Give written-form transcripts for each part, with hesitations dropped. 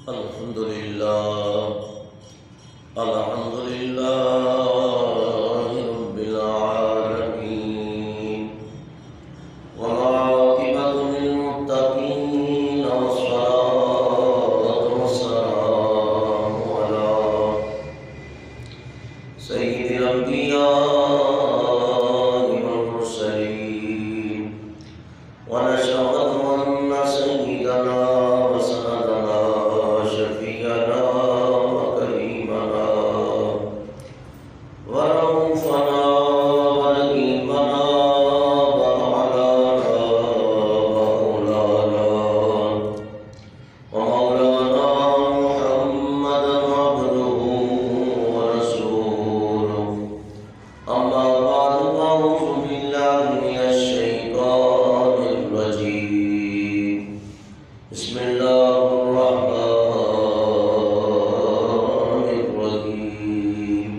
الحمد لله رب العالمين والعاقبة للمتقين والصلاة والسلام على سيد الأنبياء والمرسلين ونشهد أن سيدنا وسندنا وشفيعنا وكريمنا ورؤوفنا ورحيمنا ومولانا محمدا عبده ورسوله أما بعد أعوذ بالله من الشيطان الرجيم بسم الله الرحمن الرحيم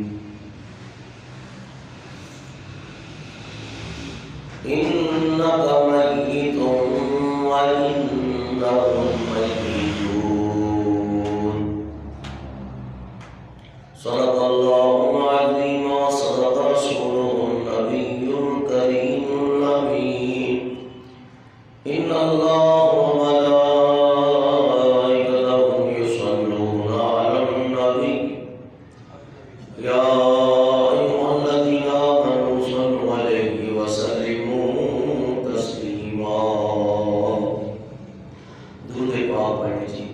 إنك ميت وإنهم ميتون صدق الله العظيم وصدق رسوله النبي الكريم الأمين إن الله وملائكته يصلون على النبي يا أيها الذين آمنوا صلوا عليه وسلموا تسليما درود پاک پڑھیں جی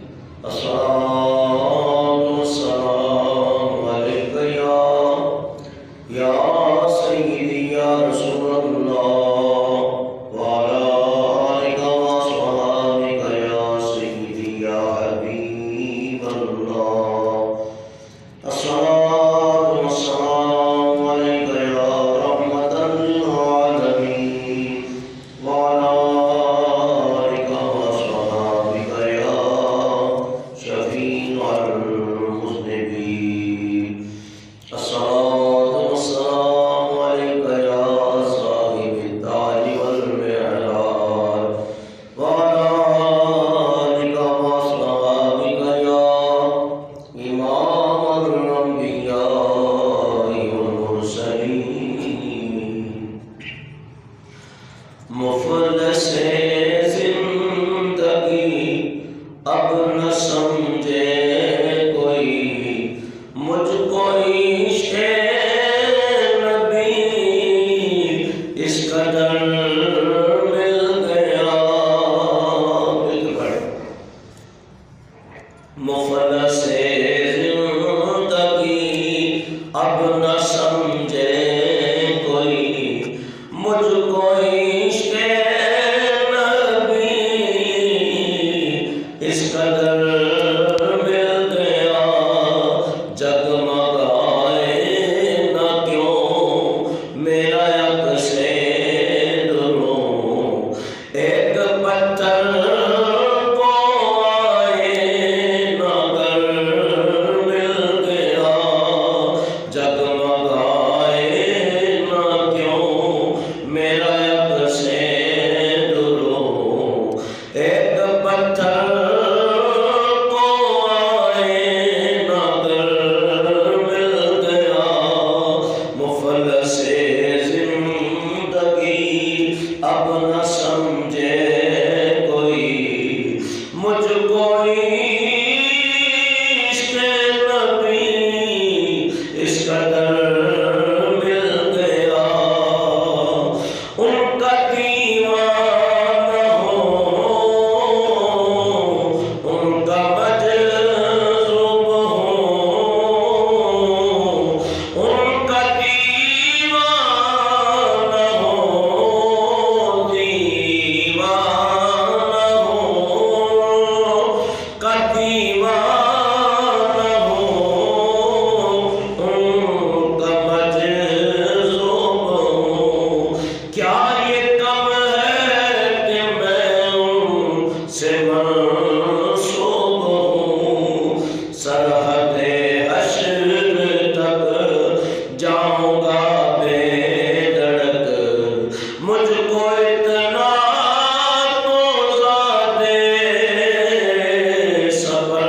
الصلاة والسلام عليك يا سيدي يا رسول الله وعلى آلك وأصحابك يا سيدي يا حبيب الله الصلاة والسلام عليك يا رحمة للعالمين وعلى آلك وأصحابك يا شفيع المذنبين الصلاة والسلام عليك يا صاحب التاج والمعراج وعلى آلك وأصحابك يا إمام الأنبياء والمرسلين مفلس زندگی اب نہ سمجھے کوئی مجھ کو عشق نبی اس قدر مل گیا مفلس زندگی اب نہ سمجھے کوئی مجھ کو عشق نبی اس قدر مل گیا جگمگائے نہ کیوں میرا عکس دروں ایک پتھر کو آئے نہ گر مل گیا جگمگائے نہ کیوں میرا عکس دروں ایک پتھر کو آئے نہ گر مل گیا مفلس زندگی اب نہ سمجھے کوئی مجھ کو عشق نبی اس قدر مل گیا ان کا دیوانہ ہو ان کا مجذوب ہو ان کا دیوانہ ہو کا دیوانہ ہو ان کا مجذوب ہو کیا یہ کم ہے کہ میں ان سے منسوب ہوں سرحد حشر تک جاؤں گا بے دھڑک مجھ کو اتنا تو ذات صبر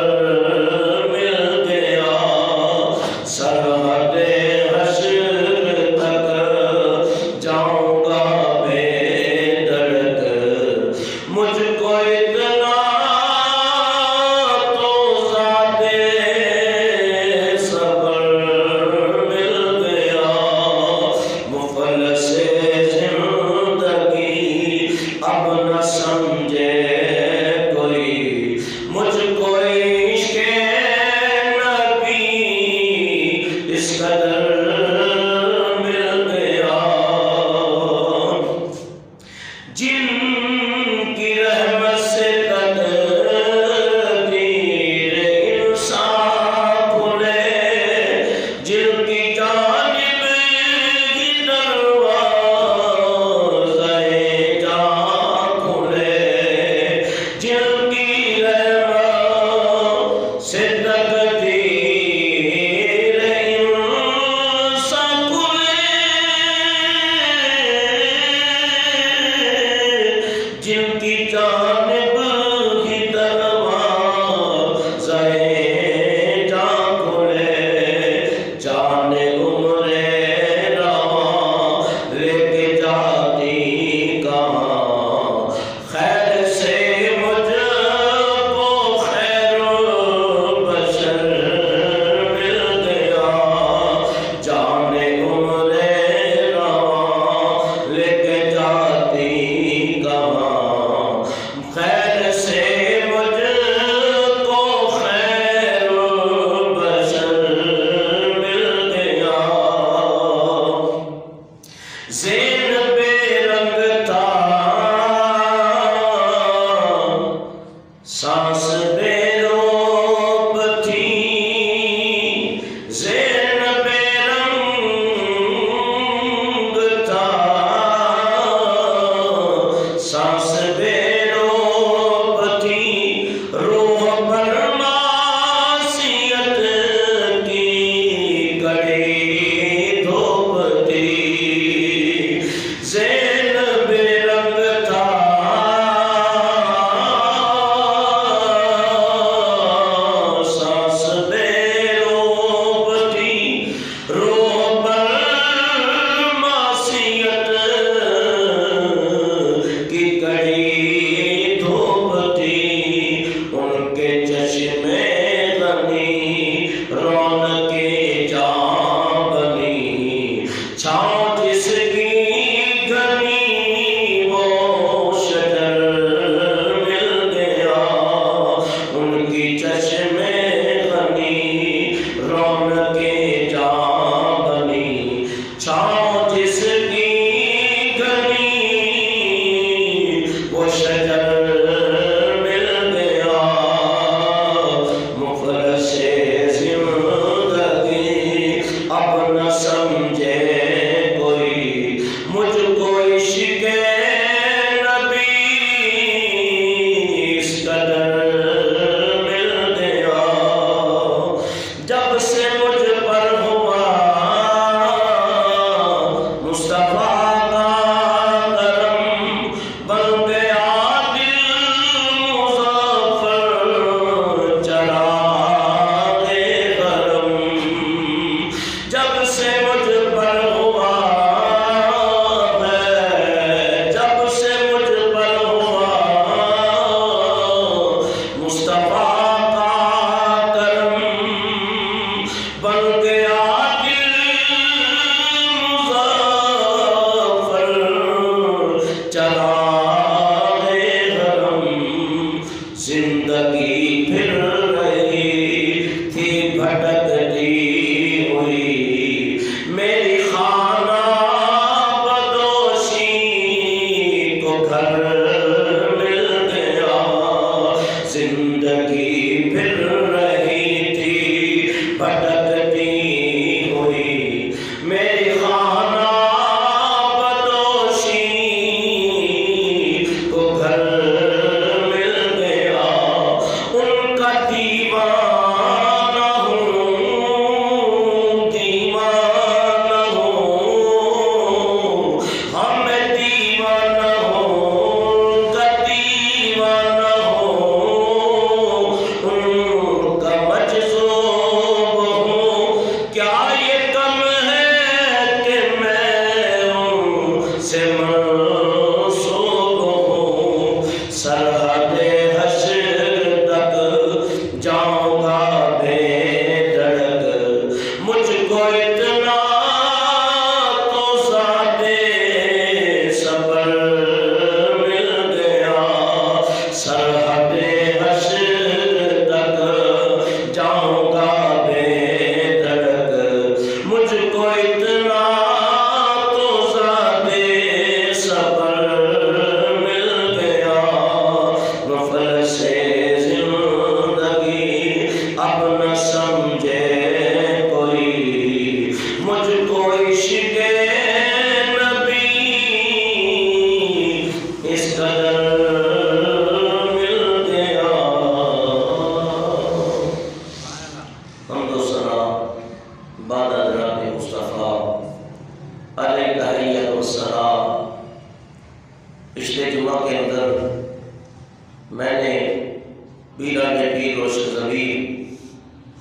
پیران پیر روشن ضمیر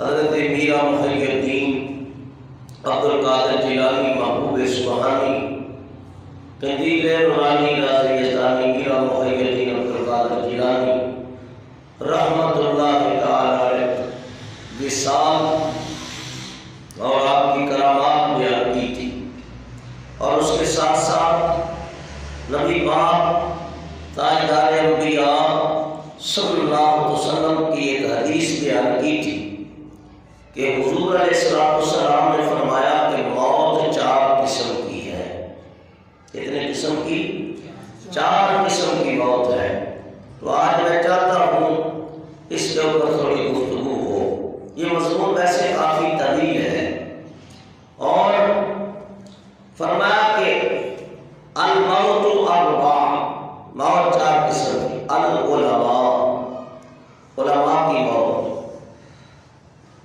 حضرت میرا محی الدین عبدالقادر جیلانی محبوب سبحانی قندیل نورانی رازی یزدانی میرا محی الدین عبدالقادر جیلانی رحمت اللہ تعالی علیہ وصال اور آپ کی کرامات بیان کی تھی، اور اس کے ساتھ ساتھ نبی پاک تاجدار انبیاء صلی اللہ علیہ وسلم کی ایک حدیث بیان کی تھی کہ حضور علیہ السلام نے فرمایا کہ موت 4 قسم کی ہے۔ کتنے قسم کی؟ 4 قسم کی موت ہے۔ تو آج میں چاہتا ہوں اس کے اوپر تھوڑی گفتگو ہو۔ یہ مضمون ویسے کافی طویل ہے، اور فرمایا کہ الموت اربع، موت 4 قسم کی۔ العلماء، علماء کی موت،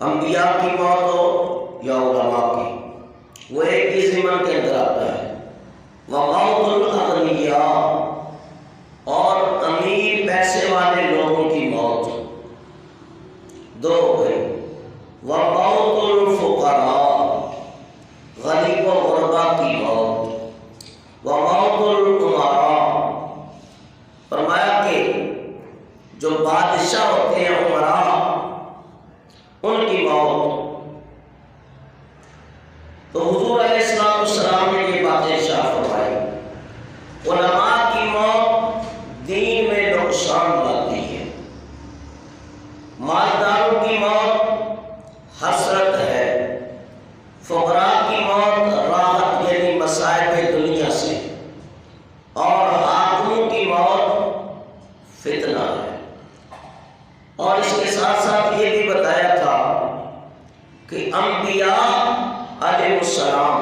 انبیاء کی موت ہو یا علماء کی، وہ ایک ہی ضمن کے اندر آتا ہے۔ وموت الاغنیاء، اور امیر پیسے والے لوگوں کی موت، 2 ہو گئی۔ وموت الفقراء، غریب و غربا کی موت۔ وموت الامراء، فرمایا کہ جو بادشاہ ہوتے ہیں امراء، ان کی موت۔ تو حضور علیہ السلام نے یہ باتیں ارشاد فرمائی۔ علماء کی موت دین میں نقصان لاتی ہے، مالداروں کی موت حسرت ہے، فقراء کی موت راحت یعنی مصائب دنیا سے، اور حاکموں کی موت فتنہ ہے۔ اور اس کے ساتھ ساتھ یہ بھی بتایا تھا کہ انبیاء علیہ السلام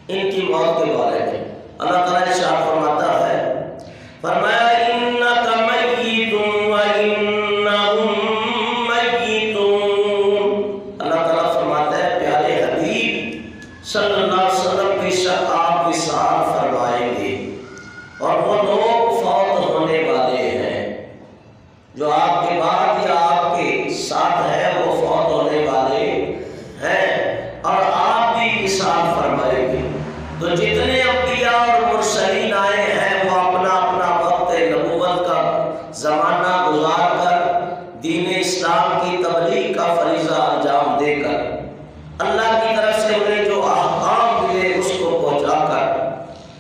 ان کی موت کے بارے میں اللہ تعالیٰ ارشاد فرماتا ہے، فرمایا انک میت وانہم میتون۔ اللہ تعالیٰ فرماتا ہے پیارے حبیب صلی اللہ علیہ وسلم بے شک آپ وصال فرمائیں گے، اور وہ لوگ فوت ہونے والے ہیں جو آپ کے بعد یا آپ کے ساتھ ہے، وہ فوت ہونے والے ہیں، اور آپ بھی وصال فرمائیں گے۔ تو جتنے انبیاء اور مرسلین آئے ہیں وہ اپنا اپنا وقت نبوت کا زمانہ گزار کر دین اسلام کی تبلیغ کا فریضہ انجام دے کر اللہ کی طرف سے انہیں جو احکام ملے اس کو پہنچا کر،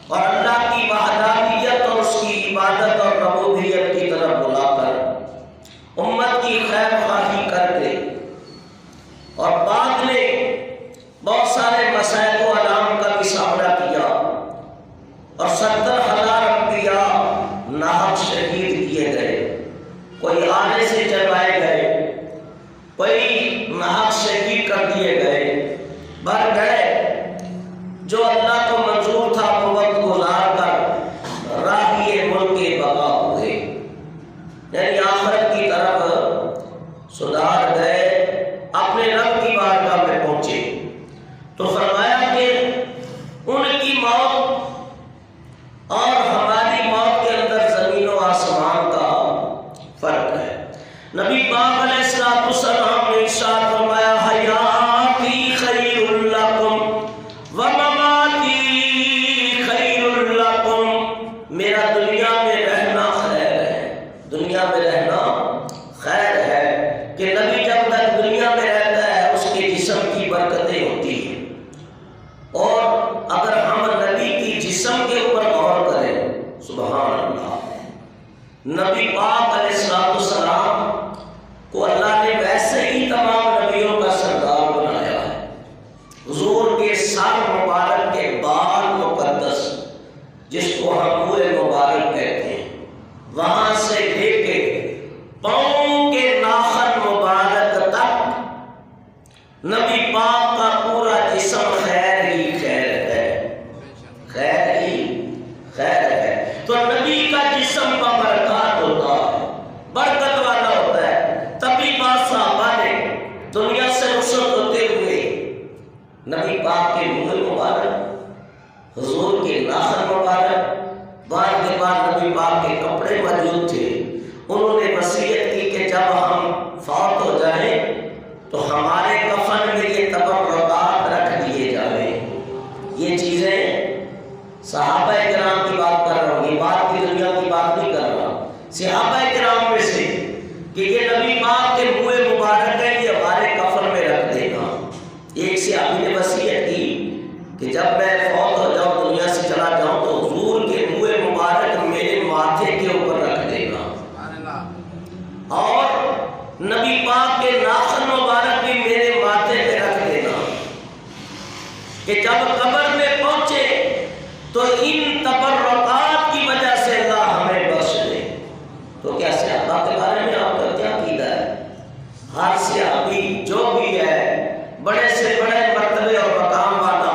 اور اللہ کی وحدانیت اور اس کی عبادت اور ربوبیت کی طرف بلا کر امت کی خیر خواہی کر کے، اور بعد میں بہت سارے مسائل و علام کا بھی سامنا کیا، اور 70,000 انبیاء ناحق شہید کیے گئے، کوئی آنے سے چلوائے گئے، کوئی ناحق شہید کر دیے گئے، مر گئے۔ جو اللہ کو منظور تھا وہ وقت گزار کر راہی ملک بقا ہوئے، یعنی آخرت کی طرف سدھار گئے، اپنے رب کی بارگاہ میں پہنچے۔ تو فرمایا کہ ان کی موت اور ہماری موت کے اندر زمین و آسمان کا فرق ہے۔ نبی پاک علیہ السلام نے ارشاد فرمایا حیاتی خیر لکم ومماتی خیر لکم، میرا دنیا میں رہنا خیر ہے، دنیا میں رہنا خیر ہے، کہ نبی جب تک دنیا میں رہتا ہے اس کے جسم کی برکتیں ہوتی ہیں، اور اگر ہم نبی کی جسم کے اوپر غور کریں، سبحان اللہ، نبی پاک علیہ السلام کو اللہ نے ویسے ہی تمام نبیوں کا سردار بنایا ہے۔ حضور کے سر مبارک کے بال مقدس، جس کو ہم منہ مبارک کہتے ہیں، وہاں سے لے کے پاؤں کے ناخن مبارک تک نبی پاک کا پورا جسم خیر ہی خیر ہے، خیر ہی خیر ہے۔ تو نبی کا جسم کا برکات ہوتا ہے، برکت والا ہوتا ہے۔ تبھی بعض صحابہ نے دنیا سے رخصت ہوتے ہوئے نبی پاک کے منہ مبارک، حضور کے ناخن مبارک، بعد کے بعد نبی پاک کے کپڑے موجود تھے، انہوں نے وصیت کی کہ جب ہم فوت ہو جائیں تو ہمارے کفن میں یہ تبرکات رکھ دیے جائیں. یہ چیزیں صحابہ کرام کی بات کر رہا ہوں، یہ بات کی دنیا کی بات نہیں کر رہا. صحابہ کرام میں سے کہ یہ نبی پاک کے منہ مبارک ہے، یہ ہمارے کفن میں رکھ دینا. ایک صحابی نے وصیت کی کہ جب میں فوت ہو جاؤں، دنیا سے چلا جاؤں، تو حضور کے منہ مبارک میرے ماتھے کے اوپر رکھ دینا، اور نبی پاک کے ناخن مبارک بھی میرے ماتھے پہ رکھ دینا، کہ جب قبر میں پہنچے تو ان تبرکات کی وجہ سے اللہ ہمیں بخش دے. تو کیا صحابہ کے بارے میں آپ کا کیا عقیدہ ہے؟ ہر صحابی جو بھی ہے بڑے سے بڑے مرتبے اور مقام والا،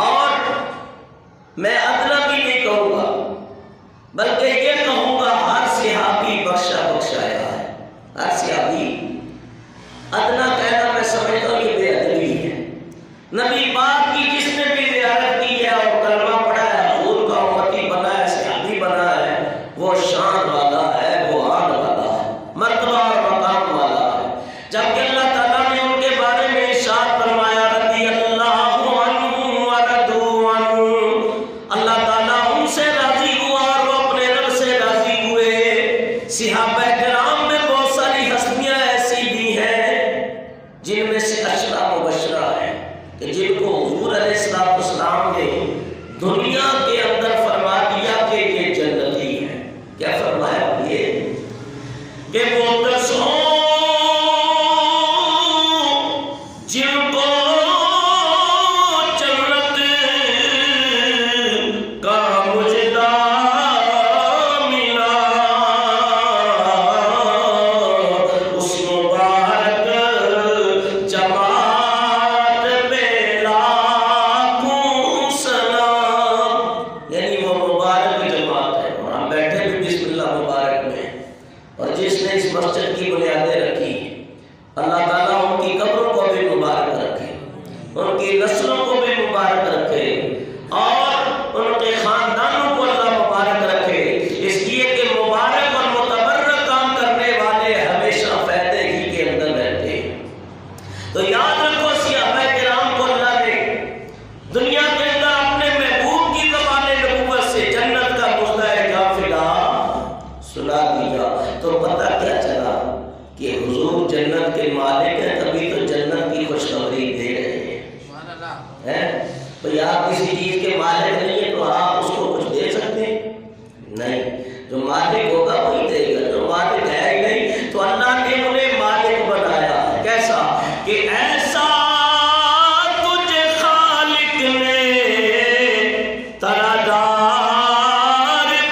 اور میں ادنا بھی نہیں کہوں گا بلکہ یہ کہوں گا ہر صحابی بخشا بخشایا ہے. ہر صحابی، ادنا کہنا میں سمجھتا ہوں یہ بے ادبی ہے. نبی پاک کی جس نے بھی زیارت کی ہے اور کلمہ پڑھا ہے، حضور کا امتی بنا ہے، صحابی بنا ہے، وہ شان والا ہے، وہ آن والا ہے، مرتبہ اور مقام والا ہے. جبکہ اللہ تعالیٰ نے ان کے بارے میں ارشاد فرمایا رضی اللہ عنہم ورضوا عنہ، اللہ تعالیٰ ان سے راضی ہوا اور وہ اپنے رب سے راضی ہوئے. صحابہ کرام میں بہت ساری ہستیاں ایسی بھی ہیں جن میں سے عشرہ مبشرہ ہیں کہ جن کو حضور علیہ السلام نے دنیا کے اندر فرما دیا کہ یہ جنتی ہیں. کیا فرمایا؟ یہ کہ وہ کس ہوں جن کو جنت کا مجدہ ملا، اس مبارک جماعت پہ لاکھوں سلام. یعنی وہ مبارک جماعت ہے، اور ہم بیٹھے بھی بسم اللہ مبارک میں. اور جس نے اس مسجد کی بنیادیں رکھی، اللہ تعالیٰ ان کی قبروں کو بھی مبارک رکھے، ان کی نسلوں کو بھی مبارک رکھے، اور ان کے خاندانوں کو اللہ مبارک رکھے. اس لیے کہ مبارک اور متبرک کام کرنے والے ہمیشہ فائدے ہی کے اندر رہتے ہیں. تو یاد رکھو صحابہ کرام کو اللہ نے دنیا کے اندر اپنے محبوب کی زبان نبوت سے جنت کا مژدہ قافلہ سنا دیا. تو پتہ کیا چلا کہ حضور جنت کے مالک ہیں، تبھی تو جنت کی خوشخبری دے رہے ہیں. تو آپ کسی چیز کے مالک نہیں ہیں تو آپ اس کو کچھ دے سکتے ہیں؟ نہیں. جو مالک ہوگا وہی دے گا، جو مالک ہے ہی نہیں. تو اللہ نے انہیں مالک بنایا ہے. کیسا؟ کہ ایسا تجھے خالق نے ترادار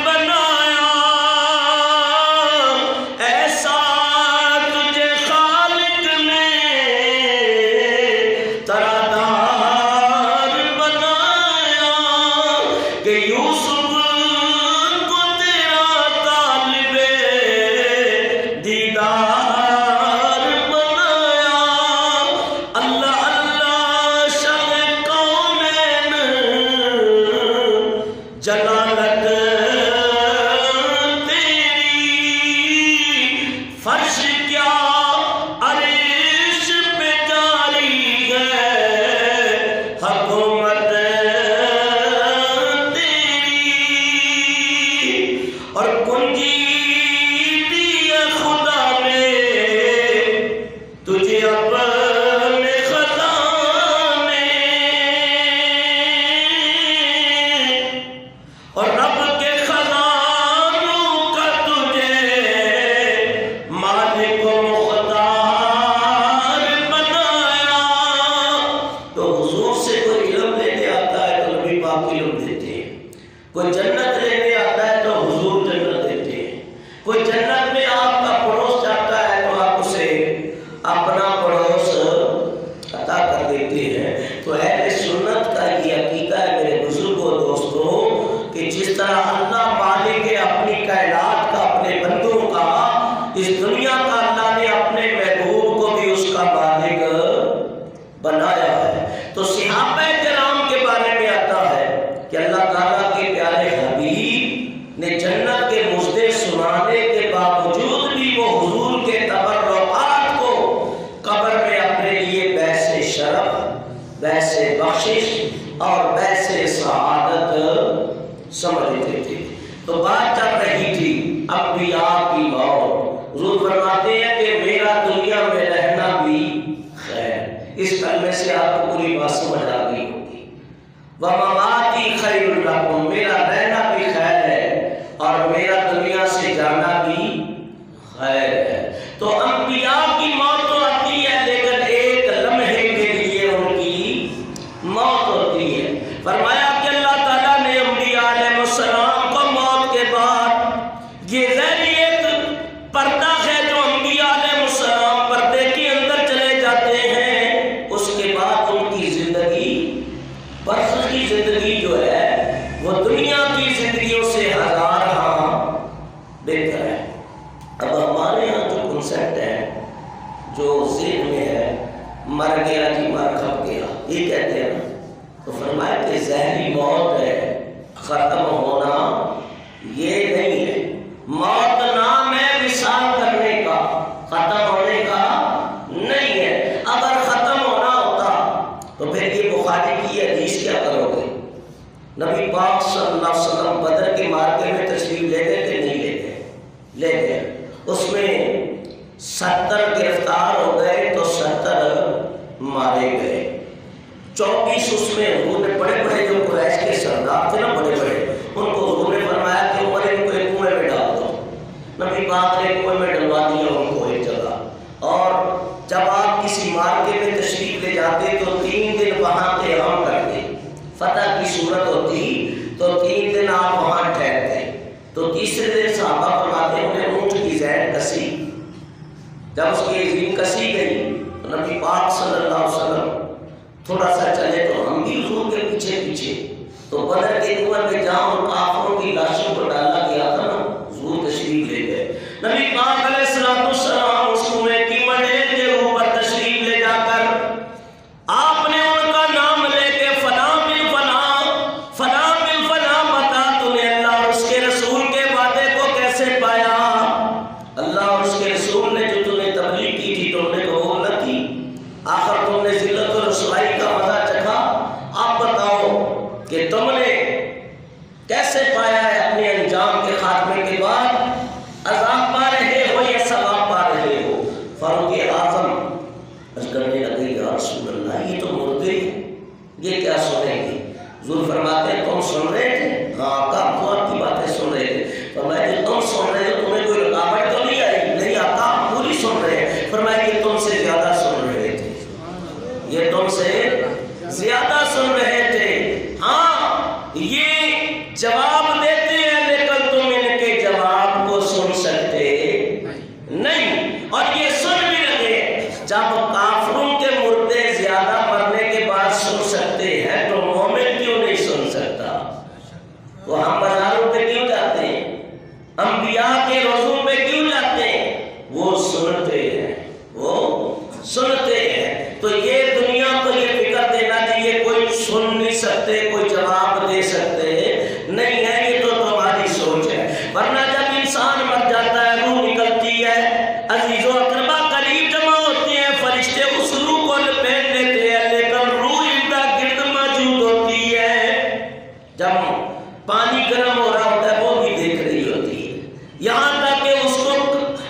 بنایا، ایسا تجھے خالق نے ترادار بنایا کہ یوسف کو تیرا طالب دیدار بنایا. اللہ اللہ شاہ کونین جلالت تیری، فرش کیا عرش پہ جاری ہے حکومت تیری، اور کنجی دی خدا نے تجھے اپنے خزانے، اور رب کے خزانوں کا تجھے مالک و ویسے بخشش اور ویسے سعادت سمجھتے تھے۔ تو بات چل رہی تھی انبیاء کی موت۔ حضور فرماتے ہیں کہ میرا دنیا میں رہنا بھی خیر، اس کلمے سے آپ کو پوری بات سمجھ آ گئی ہوگی۔ وَمَمَاتِي خَيْرٌ لَكُمْ، میرا رہنا بھی خیر ہے اور میرا دنیا سے جانا بھی خیر ہے۔ تو انبیاء کی موت تو آتی ہے لیکن ایک لمحے کے لیے ان کی موت ہوتی ہے۔ فرمایا کہ اللہ تعالیٰ نے انبیاء علیہ السلام کو موت کے بعد یہ ظاہری ایک پردہ ہے جو انبیاء علیہ السلام پردے کے اندر چلے جاتے ہیں، اس کے بعد ان کی زندگی برزخی زندگی جو ہے وہ دنیا کی زندگیوں سے ہزار ہاں بہتر ہے۔ اب ہمارے یہاں جو کنسیپٹ ہے جو ذہن میں ہے، مر گیا جی مر کھپ گیا، یہ کہتے ہیں نا، تو فرمایا کہ ظاہری موت ہے، ختم ہونا یہ نہیں ہے۔ موت نام ہے وصال کرنے کا، ختم ہونے کا نہیں ہے۔ اگر ختم ہونا ہوتا تو پھر یہ بخاری کی حدیث کیا کرو گے؟ نبی پاک صلی اللہ علیہ وسلم بدر کے معرکے میں تشریف لے گئے کہ نہیں لے گئے؟ لے گئے۔ اس میں 70 گرفتار ہو گئے تو 70 مارے گئے۔ 24 اس میں حضور نے بڑے بڑے جو قریش کے سردار تھے نا، بڑے بڑے، ان کو حضور نے فرمایا کہ عمر ان کو ایک کنویں میں ڈال دو۔ نبی پاک نے کنویں میں ڈلوا دیا ان کو ایک جگہ۔ اور جب آپ کسی معرکے میں تشریف لے جاتے تو 3 دن وہاں قیام کرتے، فتح کی صورت ہوتی تو 3 دن آپ وہاں ٹھہرتے۔ تو تیسرے دن صحابہ فرماتے ہیں انہیں اونٹ کی زین کسی، جب اس کی زین کسی گئی تو نبی پاک صلی اللہ علیہ وسلم تھوڑا سا چلے تو ہم بھی حضور کے پیچھے پیچھے، تو بدر کے کنویں میں جہاں ان کافروں کی لاشوں کو ڈالا گیا تھا نا، حضور تشریف لے گئے۔ نبی پاک علیہ السلام اس کنویں کی منڈیل کے اوپر تشریف لے جا کر آپ نے ان کا نام لے کے فلاں بن فلاں، فلاں بن فلاں، بتا تو نے اللہ اور اس کے رسول کے وعدے کو کیسے پایا؟ اللہ اور اس کے رسول نے جو تمہیں تبلیغ کی تھی تم نے قبول نہ کی، آخر تم نے ذلت و رسوائی کا مزہ چکھا، آپ بتاؤ کہ تم نے کیسے پایا ہے اپنے انجام کے خاتمے کے بعد؟ عذاب پا رہے ہو یا ثواب پا رہے ہو؟ فاروق اعظم عرض کرنے لگے یا رسول اللہ یہ تو مردے ہیں، یہ کیا سنیں گے؟ حضور فرماتے ہیں تم سن رہے تھے؟ ہاں آقا تو آپ کی باتیں سن رہے تھے۔ فرمایا کہ تم سن رہے ہو تمہیں کوئی رکاوٹ تو نہیں آئی؟ نہیں آقا پوری سن رہے ہیں۔ فرمایا کہ تم سے زیادہ سن رہے تھے، یہ تم سے زیادہ سن رہے تھے۔ ہاں یہ جواب دیتے ہیں لیکن تم ان کے جواب کو سن سکتے نہیں، اور یہ سن بھی رہے۔ جب کافروں کے مردے زیادہ مرنے کے بعد سن سکتے ہیں تو مومن کیوں نہیں سن سکتا؟ تو ہم بازاروں پہ کیوں جاتے ہیں؟ انبیاء کے روزوں پہ کیوں جاتے ہیں؟ وہ سنتے ہیں، وہ سنتے ہیں۔ تو یہ دنیا کو یہ فکر دینا چاہیے کوئی سن نہیں سکتے، کوئی جواب دے سکتے نہیں ہے، یہ تو تمہاری سوچ ہے۔ ورنہ جب انسان مر جاتا ہے روح نکلتی ہے، عزیز و اقربا قریب جمع ہوتے ہیں، فرشتے اس روح کو لپیٹ لیتے ہیں، لیکن روح ارد گرد موجود ہوتی ہے۔ جب پانی گرم ہو رہا ہوتا ہے وہ بھی دیکھ رہی ہوتی ہے، یہاں تک کہ اس کو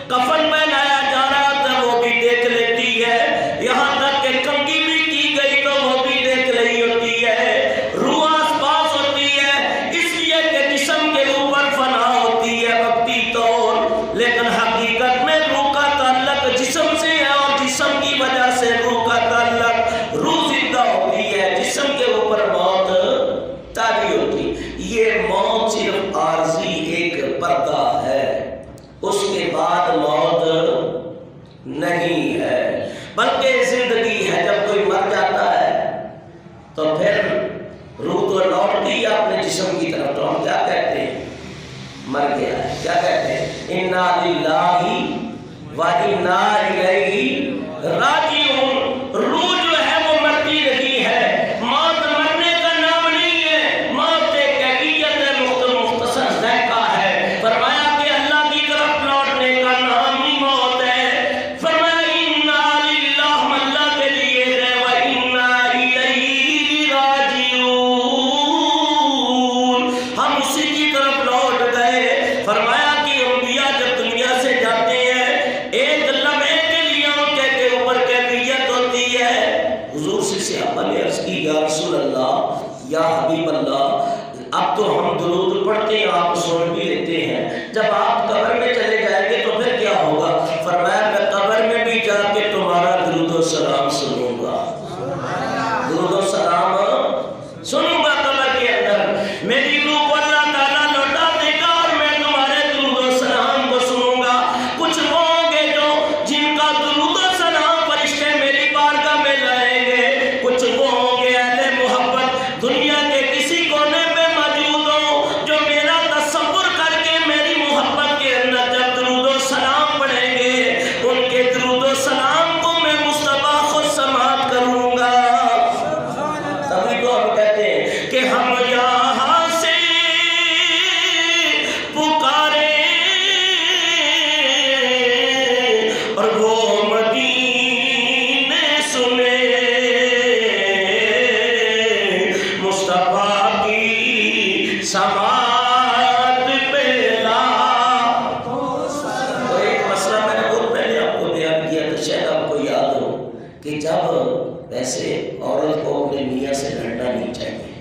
کفن پہنایا جا رہا ہوتا ہے وہ بھی دیکھ لیتی ہے، یہاں تک کہ کنگھی بھی کی گئی تو وہ بھی دیکھ رہی ہوتی ہے۔ روح آس پاس ہوتی ہے، اس لیے کہ جسم کے اوپر فنا ہوتی ہے وقتی طور، لیکن حقیقت میں روح کا تعلق جسم سے ہے اور جسم کی وجہ سے روح کا تعلق، روح زندہ ہوتی ہے، جسم کے اوپر موت طاری ہوتی۔ یہ موت صرف عارضی ایک پردہ ہے، اس کے بعد موت نہیں ہے، بلکہ زندگی ہے۔ جب کوئی مر جاتا ہے تو پھر روح تو لوٹتی ہے اپنے جسم کی طرف، تو ہم کیا کہتے ہیں؟ مر گیا ہے۔ کیا کہتے ہیں؟ انا للہ و انا الیہ راجعون۔ روح جو ہے وہ مرتی نہیں ہے، موت مرنے کا نام نہیں ہے، موت ایک کیفیت ہے، مختصر ذائقہ ہے۔ فرمایا کہ اللہ کی طرف لوٹنے کا نام ہی موت ہے۔ فرمایا انا للہ، ہم اللہ کے لیے ہیں، و انا الیہ اور وہ مدینے سنے مصطفیٰ کی سماعت پہ لا۔ تو ایک مسئلہ میں نے بہت پہلے آپ کو بیان کیا تو شاید آپ کو یاد ہو کہ جب ویسے عورت کو اپنے میاں سے لڑنا نہیں چاہیے،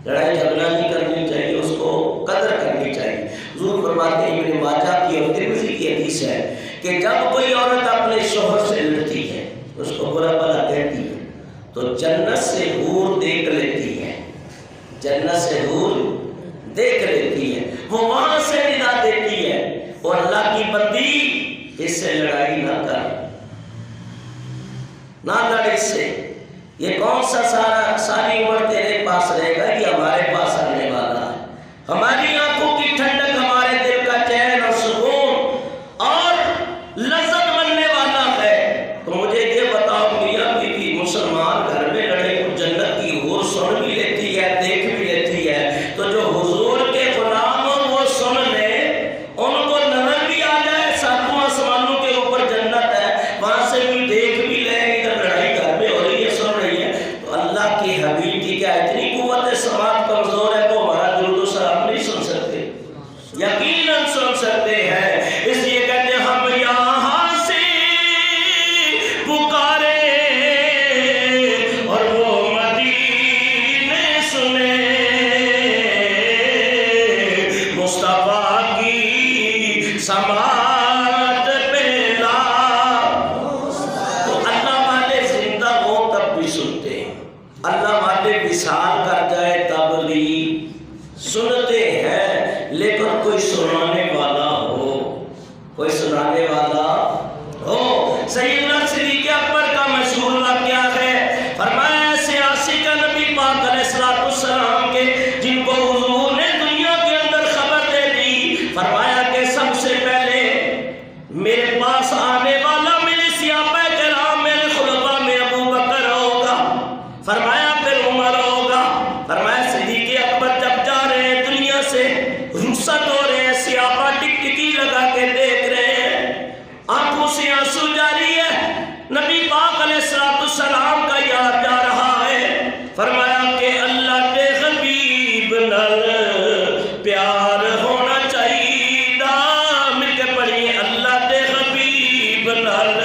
لڑائی جھگڑا نہیں کرنی چاہیے، اس کو قدر کرنی چاہیے۔ حضور فرماتے ہیں ابن ماجہ کی اور ترمذی کی حدیث ہے کہ جب کوئی عورت اپنے شوہر سے لڑتی ہے، اس کو برا بھلا کہتی ہے، تو جنت سے حور دیکھ لیتی ہے، جنت سے حور دیکھ لیتی ہے، وہ وہاں سے ندا دیتی ہے، اور اللہ کی بندی اس سے لڑائی نہ کر، نہ لڑ اس سے، یہ کون سا ساری عمر تیرے پاس رہے گا، یہ ہمارے پاس آنے والا ہے، ہماری آنکھوں کی ٹھنڈک، ہمارے دل کا چین اور سکون اور لذت بننے والا ہے۔ تو مجھے یہ بتاؤ میاں بیوی مسلمان گھر میں لڑے تو جنت کی حور سن بھی لیتی ہے، دیکھ بھی لیتی ہے، تو جو حضور کے غلام وہ سن لے، ان کو نظر بھی آ جائے ساتوں آسمانوں کے اوپر جنت ہے، وہاں سے بھی دیکھ بھی لیں، ادھر لڑائی گھر میں ہو رہی ہے سن رہی ہے، تو اللہ کے حبیب کی کیا اتنی قوت سماعت کمزور ہے وہ ہمارا درود و سلام نہیں سن سکتے؟ یقیناً سن سکتے ہیں، اس لیے کہتے ہیں ہم یہاں سے پکارے اور وہ مدینے سنے مصطفیٰ کی سماعت پہ لا۔ تو اللہ والے زندہ ہو تب بھی سنتے ہیں، اللہ والے وصال کر جائے تب بھی سنتے ہیں، لیکن کوئی سنانے والا ہو، کوئی سنانے والا ہو۔ سیدنا صدیق اکبر کا مشہور واقعہ ہے، فرمایا ایسے عاشق نبی پاک علیہ السلام کے جن کو حضور نے دنیا کے اندر خبر دے دی، فرمایا کہ سب سے پہلے میرے پاس آنے والا میرے صحابہ کرام میرے خلفاء میں ابو بکر ہوگا، فرمایا پھر عمر ہوگا، فرمایا صدیق اکبر جب جا رہے ہیں دنیا سے رخصت ہو رہے ہیں، صحابہ ٹکٹکی لگا کے دیکھ رہے ہیں، آنکھوں سے آنسو جاری ہے، نبی پاک علیہ السلام کا یاد جا رہا ہے، فرمایا کہ اللہ کے حبیب نال پیار ہونا چاہیے، مل کے پڑھیے اللہ کے حبیب نال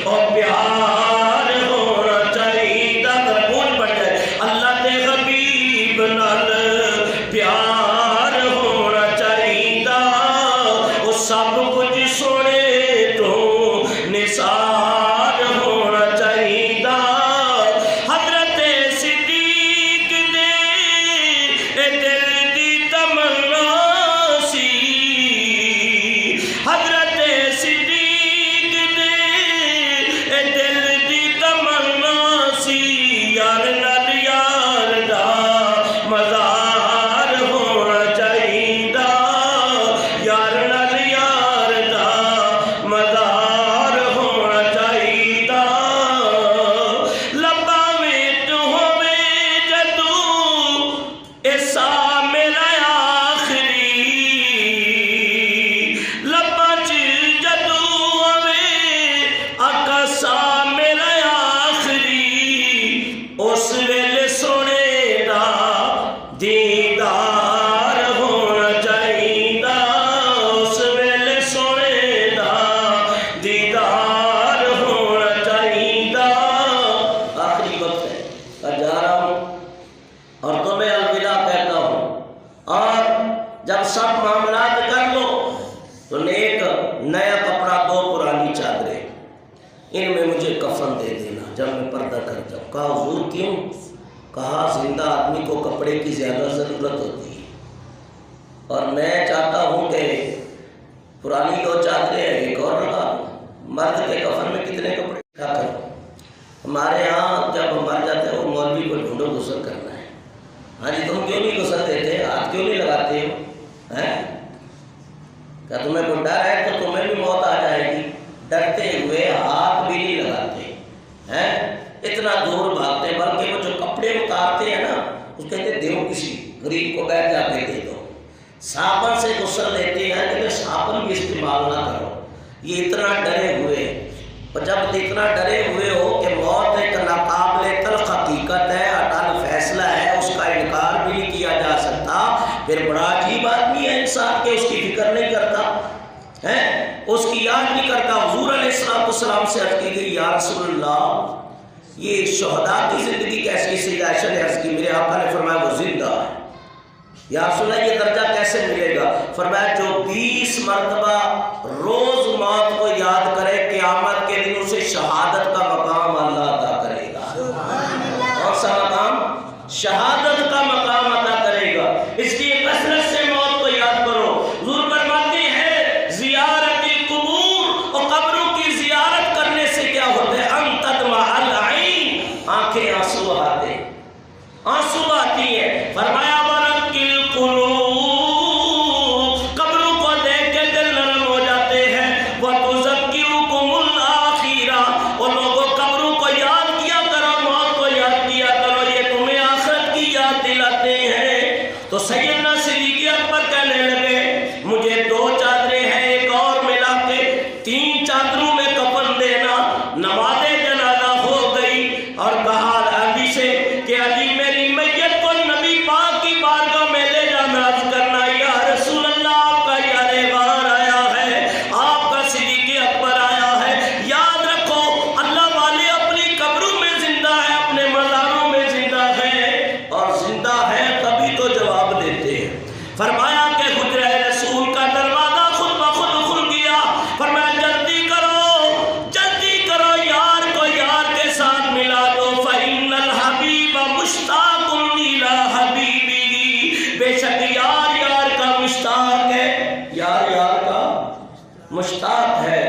اور پیار ہونا چاہیے، ذرا گونج پڑ جائے، اللہ کے حبیب نال پیار ہونا چاہیے، وہ سب کچھ سونے تو نثار ہونا چاہیے، حضرت صدیق دے دل دی تمنا سی، حضرت صدیق دے دل دی تمنا سی، یار نال یار دا مزار ہونا چاہیے، یار نال یار دا مزار ہونا چاہیے، لبا وچ ہووے جدوں ایسا میرا آخری، لبا چ جدوں ہووے آقا سا میرا آخری، اس ویلے سونے دا دیدار ہونا چاہیے، اس ویلے سونے دا دیدار ہونا چاہیے۔ آخری وقت ہے، میں جا رہا ہوں اور تمہیں الوداع کہتا ہوں، اور جب سب معاملات کر لو تو ایک نیا کپڑا، دو پرانی چادریں، ان میں مجھے کفن دے دینا جب میں پردہ کر جاؤں۔ کہا حضور کیوں؟ کہا زندہ آدمی کو کپڑے کی زیادہ ضرورت ہوتی ہے، اور میں چاہتا ہوں کہ پرانی دو چادریں ہیں ایک اور لگا دوں، مرد کے کفن میں کتنے کپڑے کیا کرو؟ ہمارے ہاں جب مر جاتے ہیں وہ مولوی کو ڈھونڈو غسل کرنا ہے، ہاں جی تم کیوں نہیں غسل دیتے، ہاتھ کیوں نہیں لگاتے ہو؟ کیا تمہیں کوئی ڈر ہے تو تمہیں بھی موت آ جائے گی، ڈرتے ہوئے ہاتھ بھی نہیں لگاتے ہیں، اتنا دور بھاگتے ہیں، بلکہ وہ جو کپڑے اتارتے ہیں نا اس کہتے ہیں دیو کسی غریب کو بیٹھ جا کے دے دو، صابن سے غسل دیتے ہیں کہ صابن بھی استعمال نہ کرو، یہ اتنا ڈرے ہوئے اتنا ڈرے ہوئے ہو کہ موت ایک ناقابل تلخ حقیقت ہے، اٹل فیصلہ ہے، اس کا انکار بھی نہیں کیا جا سکتا، پھر بڑا عجیب آدمی ہے انسان کہ اس کی فکر نہیں کرتا ہے، اس کی یاد نہیں کرتا۔ حضور علیہ السلام سے عرض کی گئی یا رسول اللہ یہ شہداء کی زندگی کیسی؟ سیدہ عائشہ نے عرض کی میرے آقا نے فرمایا وہ زندہ ہے۔ یا رسول اللہ یہ درجہ کیسے ملے گا؟ فرمایا جو 20 مرتبہ روز موت کو یاد کرے قیامت کے دن اسے شہادت کا مقام اللہ عطا کرے گا۔ اور سا مقام؟ شہادت کا مقام عطا کرے گا۔ اس لیے کثرت سے موت کو یاد کرو۔ حضور فرماتے ہیں زیارت القبور، اور قبروں کی زیارت کرنے سے کیا ہوتا ہے؟ ان تدمع العین، آنکھیں آنسو آتے ہیں، آنسو آتی ہیں۔ فرمایا قبروں کو دیکھ کے دل نرم ہو جاتے ہیں۔ وَتُذَكِّرُكُمُ الْآخِرَةَ، اور لوگوں قبروں کو یاد کیا کرو، موت کو یاد کیا کرو، یہ تمہیں آخرت کی یاد دلاتے ہیں۔ تو سیدنا صدیق اکبر کہنے لگے مجھے 2 چادریں ہیں، ایک اور ملا کے 3 چادروں میں کفن دینا۔ نماز جنازہ ہو گئی اور کہا علی سے کہ علی میری میت کو نبی پاک کی بارگاہ میں لے جانا، عرض کرنا یا رسول اللہ آپ کا یار غار آیا ہے، آپ کا صدیق اکبر آیا ہے۔ یاد رکھو اللہ والے اپنی قبروں میں زندہ ہے، اپنے مزاروں میں زندہ ہے، اور زندہ ہے تبھی تو جواب دیتے ہیں۔ فرمایا کہ حجرہ رسول کا دروازہ خود بخود کھل گیا۔ فرمایا جلدی کرو یار کو یار کے ساتھ ملا دو۔ فَإِنَّ الْحَبِيبَ مُشْتَاقٌ إِلَىٰ حَبِيبِهِ، بے شک یار کا مشتاق ہے، یار کا مشتاق ہے۔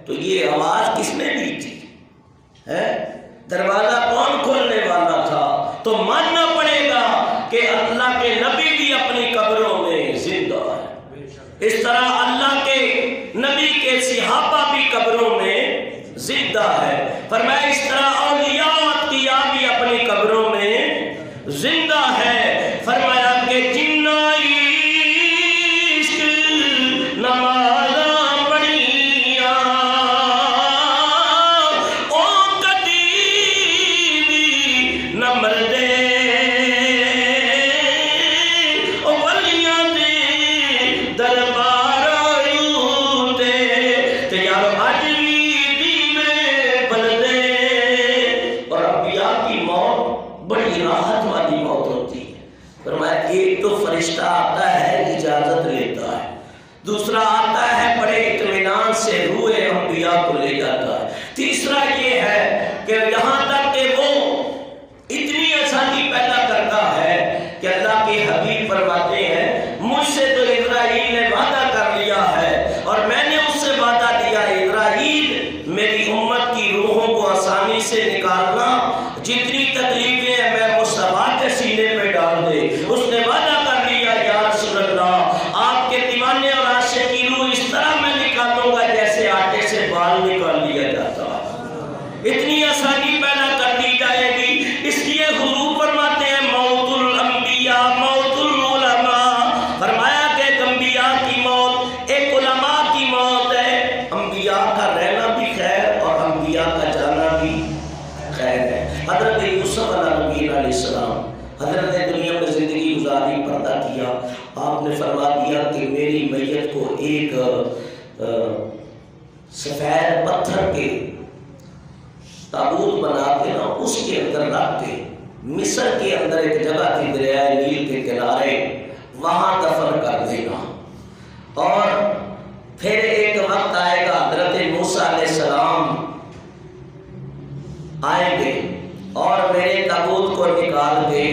تو یہ آواز کس نے دی تھی؟ دروازہ کون کھولنے والا تھا؟ تو ماننا پڑے گا کہ اللہ کے نبی بھی اپنی قبروں میں زندہ ہے، اس طرح اللہ کے نبی کے صحابہ بھی قبروں میں زندہ ہے۔ فرمایا اس طرح اولیاء اتقیاء بھی اپنی قبروں میں زندہ ہے۔ فرمایا کہ جنہ عشق نمازاں پڑھیاں او کدی بھی نہ مردے، او ولیاں دے دربار آیوں تے یارو اج بھی دیوے بلدے۔ اور انبیاء کی موت بڑی راحت والی موت ہوتی ہے۔ فرمایا ایک تو فرشتہ آتا ہے اجازت لیتا ہے، دوسرا آتا ہے بڑے اطمینان سے روح انبیاء کو لے جاتا ہے، تیسرا یہ ہے کہ یہاں تک کہ وہ اتنی آسانی پیدا کرتا ہے کہ اللہ کے حبیب فرماتے ہیں مجھ سے تو اسرائیل نے وعدہ کر لیا ہے، اور میں نے اس سے وعدہ لیا اسرائیل میری امت کی روحوں کو آسانی سے نکالنا، جتنی تکلیفیں ہیں میں مصطفیٰ کے سینے پہ ڈال دے۔ اس نے وعدہ کر لیا یا رسول اللہ آپ کے دیوانے اور عاشق کی روح اس طرح میں نکالوں گا جیسے آٹے سے بال نکال لیا جاتا ہے، اتنی آسانی پیدا کر دی جائے گی۔ اس لیے حضور فرماتے ہیں موت الانبیاء موت العلماء، فرمایا کہ ایک انبیاء کی موت ایک علماء کی موت ہے۔ انبیاء کا رہنا بھی خیر اور انبیاء کا جانا بھی خیر ہے۔ حضرت یوسف علیہ السلام حضرت نے دنیا میں زندگی گزاری، پردہ کیا، آپ نے فرما دیا کہ میری میت کو ایک سفید پتھر کے تابوت بنا کے نا اس کے اندر رکھ کے مصر کے اندر ایک جگہ تھی دریائے نیل کے کنارے، وہاں دفن کر دینا، اور پھر ایک وقت آئے گا حضرت موسیٰ علیہ السلام آئیں گے اور میرے تابوت کو نکال کے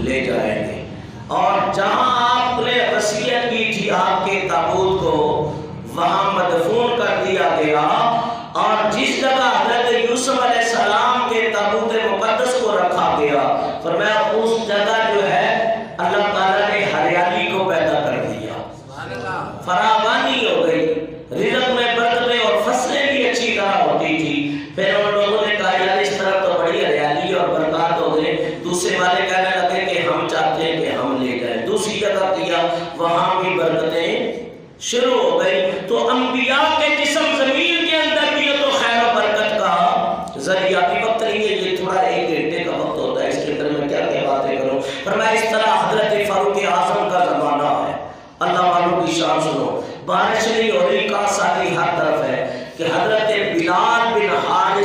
لے جائیں گے، اور جہاں آپ نے وصیت کی تھی آپ کے تابوت کو وہاں مدفون کر دیا گیا، اور جس جگہ حضرت یوسف علیہ السلام کے تابوت مقدس کو رکھا گیا، فرمایا اس جگہ جو ہے اللہ تعالیٰ نے ہریالی کو پیدا کر دیا، فراوانی ہو گئی، رزق میں برکتیں اور فصلیں بھی اچھی طرح ہوتی تھی۔ پھر ان لوگوں نے کہا یار اس طرح تو بڑی ہریالی اور برکات ہو گئے، دوسرے والے کہنے لگے کہ ہم چاہتے ہیں کہ ہم لے جائیں، دوسری جگہ کیا وہاں بھی برکتیں شروع ہو گئی۔ تو انبیاء کے جسم زمین کے اندر بھی ہے تو خیر و برکت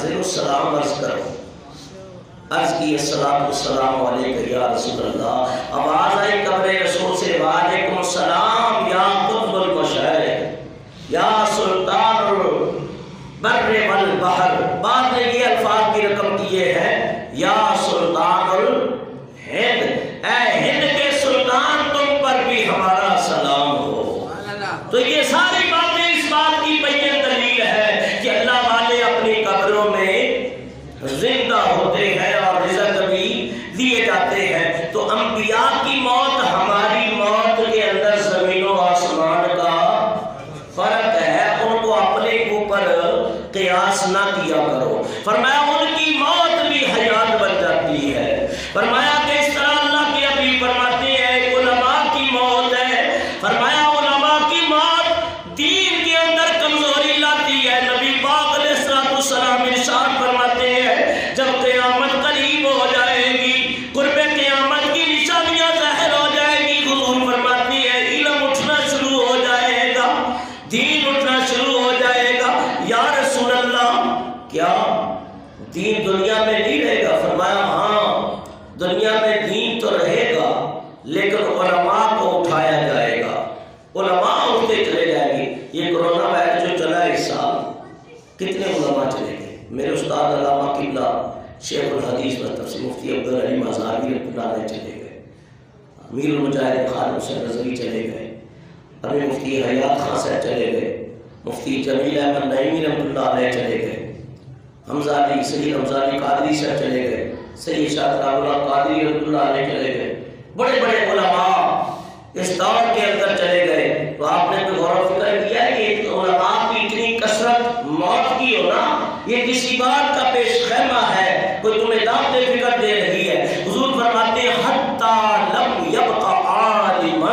حاضر ہو سلام عرض کرو۔ عرض کی السلام علیکم یا رسول اللہ۔ آواز آئی قبر رسول سے وعلیکم السلام یا قطب المشارق یا سلطان البر والبحر۔ بعد میں یہ الفاظ کی رقم کیے ہیں یا سلطان الہند، اے ہند کے سلطان تم پر بھی ہمارا سلام ہو۔ تو یہ ساری باتیں اس بات کی بین دلیل ہے کہ اللہ والے اپنی قبروں میں زندہ ہوتے ہیں اور رزق بھی دیے جاتے ہیں۔ تو انبیاء کی موت ہماری موت کے اندر زمین و آسمان کا فرق ہے، ان کو اپنے اوپر قیاس نہ کیا کرو۔ فرمایا ان کی موت بھی حیات بن جاتی ہے۔ فرمایا کہ اس طرح اللہ کے نبی فرماتے ہیں علماء کی موت ہے، فرمایا علماء کی موت دین کے اندر کمزوری لاتی ہے۔ نبی پاک علیہ السلام ارشاد فرماتے ہیں جب قیامت قریب ہو جائے گی، قرب قیامت کی نشانیاں ظاہر ہو جائے گی، حضور فرماتے ہیں علم اٹھنا شروع ہو جائے گا، دین اٹھنا شروع ہو جائے گا۔ یا رسول اللہ کیا دین دنیا میں نہیں رہے گا؟ فرمایا ہاں دنیا میں دین تو رہے گا لیکن علماء کو اٹھایا جائے گا، علماء اٹھتے چلے جائیں گے۔ یہ کرونا وائرس جو چلا اس سال کتنے علماء چلے گئے؟ میرے استاد علامہ قبلہ شیخ الحدیث و تفسیر مفتی عبدالعلیم مزاری رحمۃ اللہ علیہ چلے گئے، امیر المجاہد خان حسین رضوی چلے گئے، امیر مفتی حیات خان صاحب چلے گئے، مفتی جمیل احمد نعیمی رحمۃ اللہ علیہ چلے گئے، حمزہ علی سید حمزہ علی قادری صاحب چلے گئے، سید شاہ اللہ قادری رحمۃ اللہ علیہ چلے گئے، بڑے بڑے علماء اس دور کے اندر چلے گئے۔ تو آپ نے کوئی غور و فکر کیا ہے کہ علماء کی اتنی کثرت موت کی ہونا یہ کسی بات کا پیش خیمہ ہے، کوئی تمہیں دعوت فکر دے رہی ہے۔ حضور فرماتے ہیں حتی لم یبق عالما،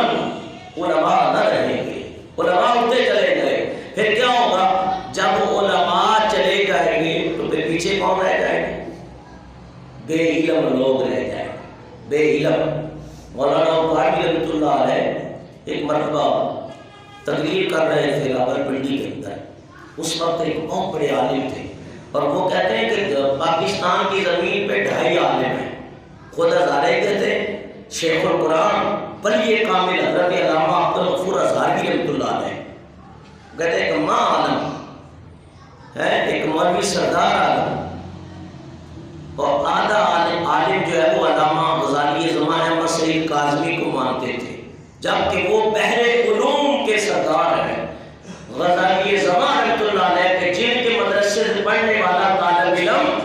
علماء نہ رہیں گے، علماء اٹھتے چلے گئے۔ پھر کیا ہوگا؟ جب علماء چلے جائیں گے تو پھر پیچھے کون رہ جائیں گے؟ بے علم لوگ رہ جائیں گے، بے علم۔ مولانا قاری رحمۃ اللہ علیہ ایک مرتبہ تقریر کر رہے تھے راولپنڈی کے اندر، اس وقت ایک بہت بڑے عالم تھے اور وہ کہتے ہیں کہ پاکستان کی زمین پہ 2.5 عالم ہیں، خود ہزارے کے تھے، شیخ القرآن ولی کامل حضرت علامہ عبدالغفور ہزاروی رحمۃ اللہ علیہ، کہتے ہیں کہ ماں عالم ہے، ایک مولوی سردار عالم، اور آدھا عالم جو ہے وہ علامہ غزالی زمان احمد سعید کاظمی کو مانتے تھے، جبکہ وہ بحر علوم کے سردار ہیں۔ غزالی زمان رحمۃ اللہ علیہ کے جن کے مدرسے سے پڑھنے والا طالب علم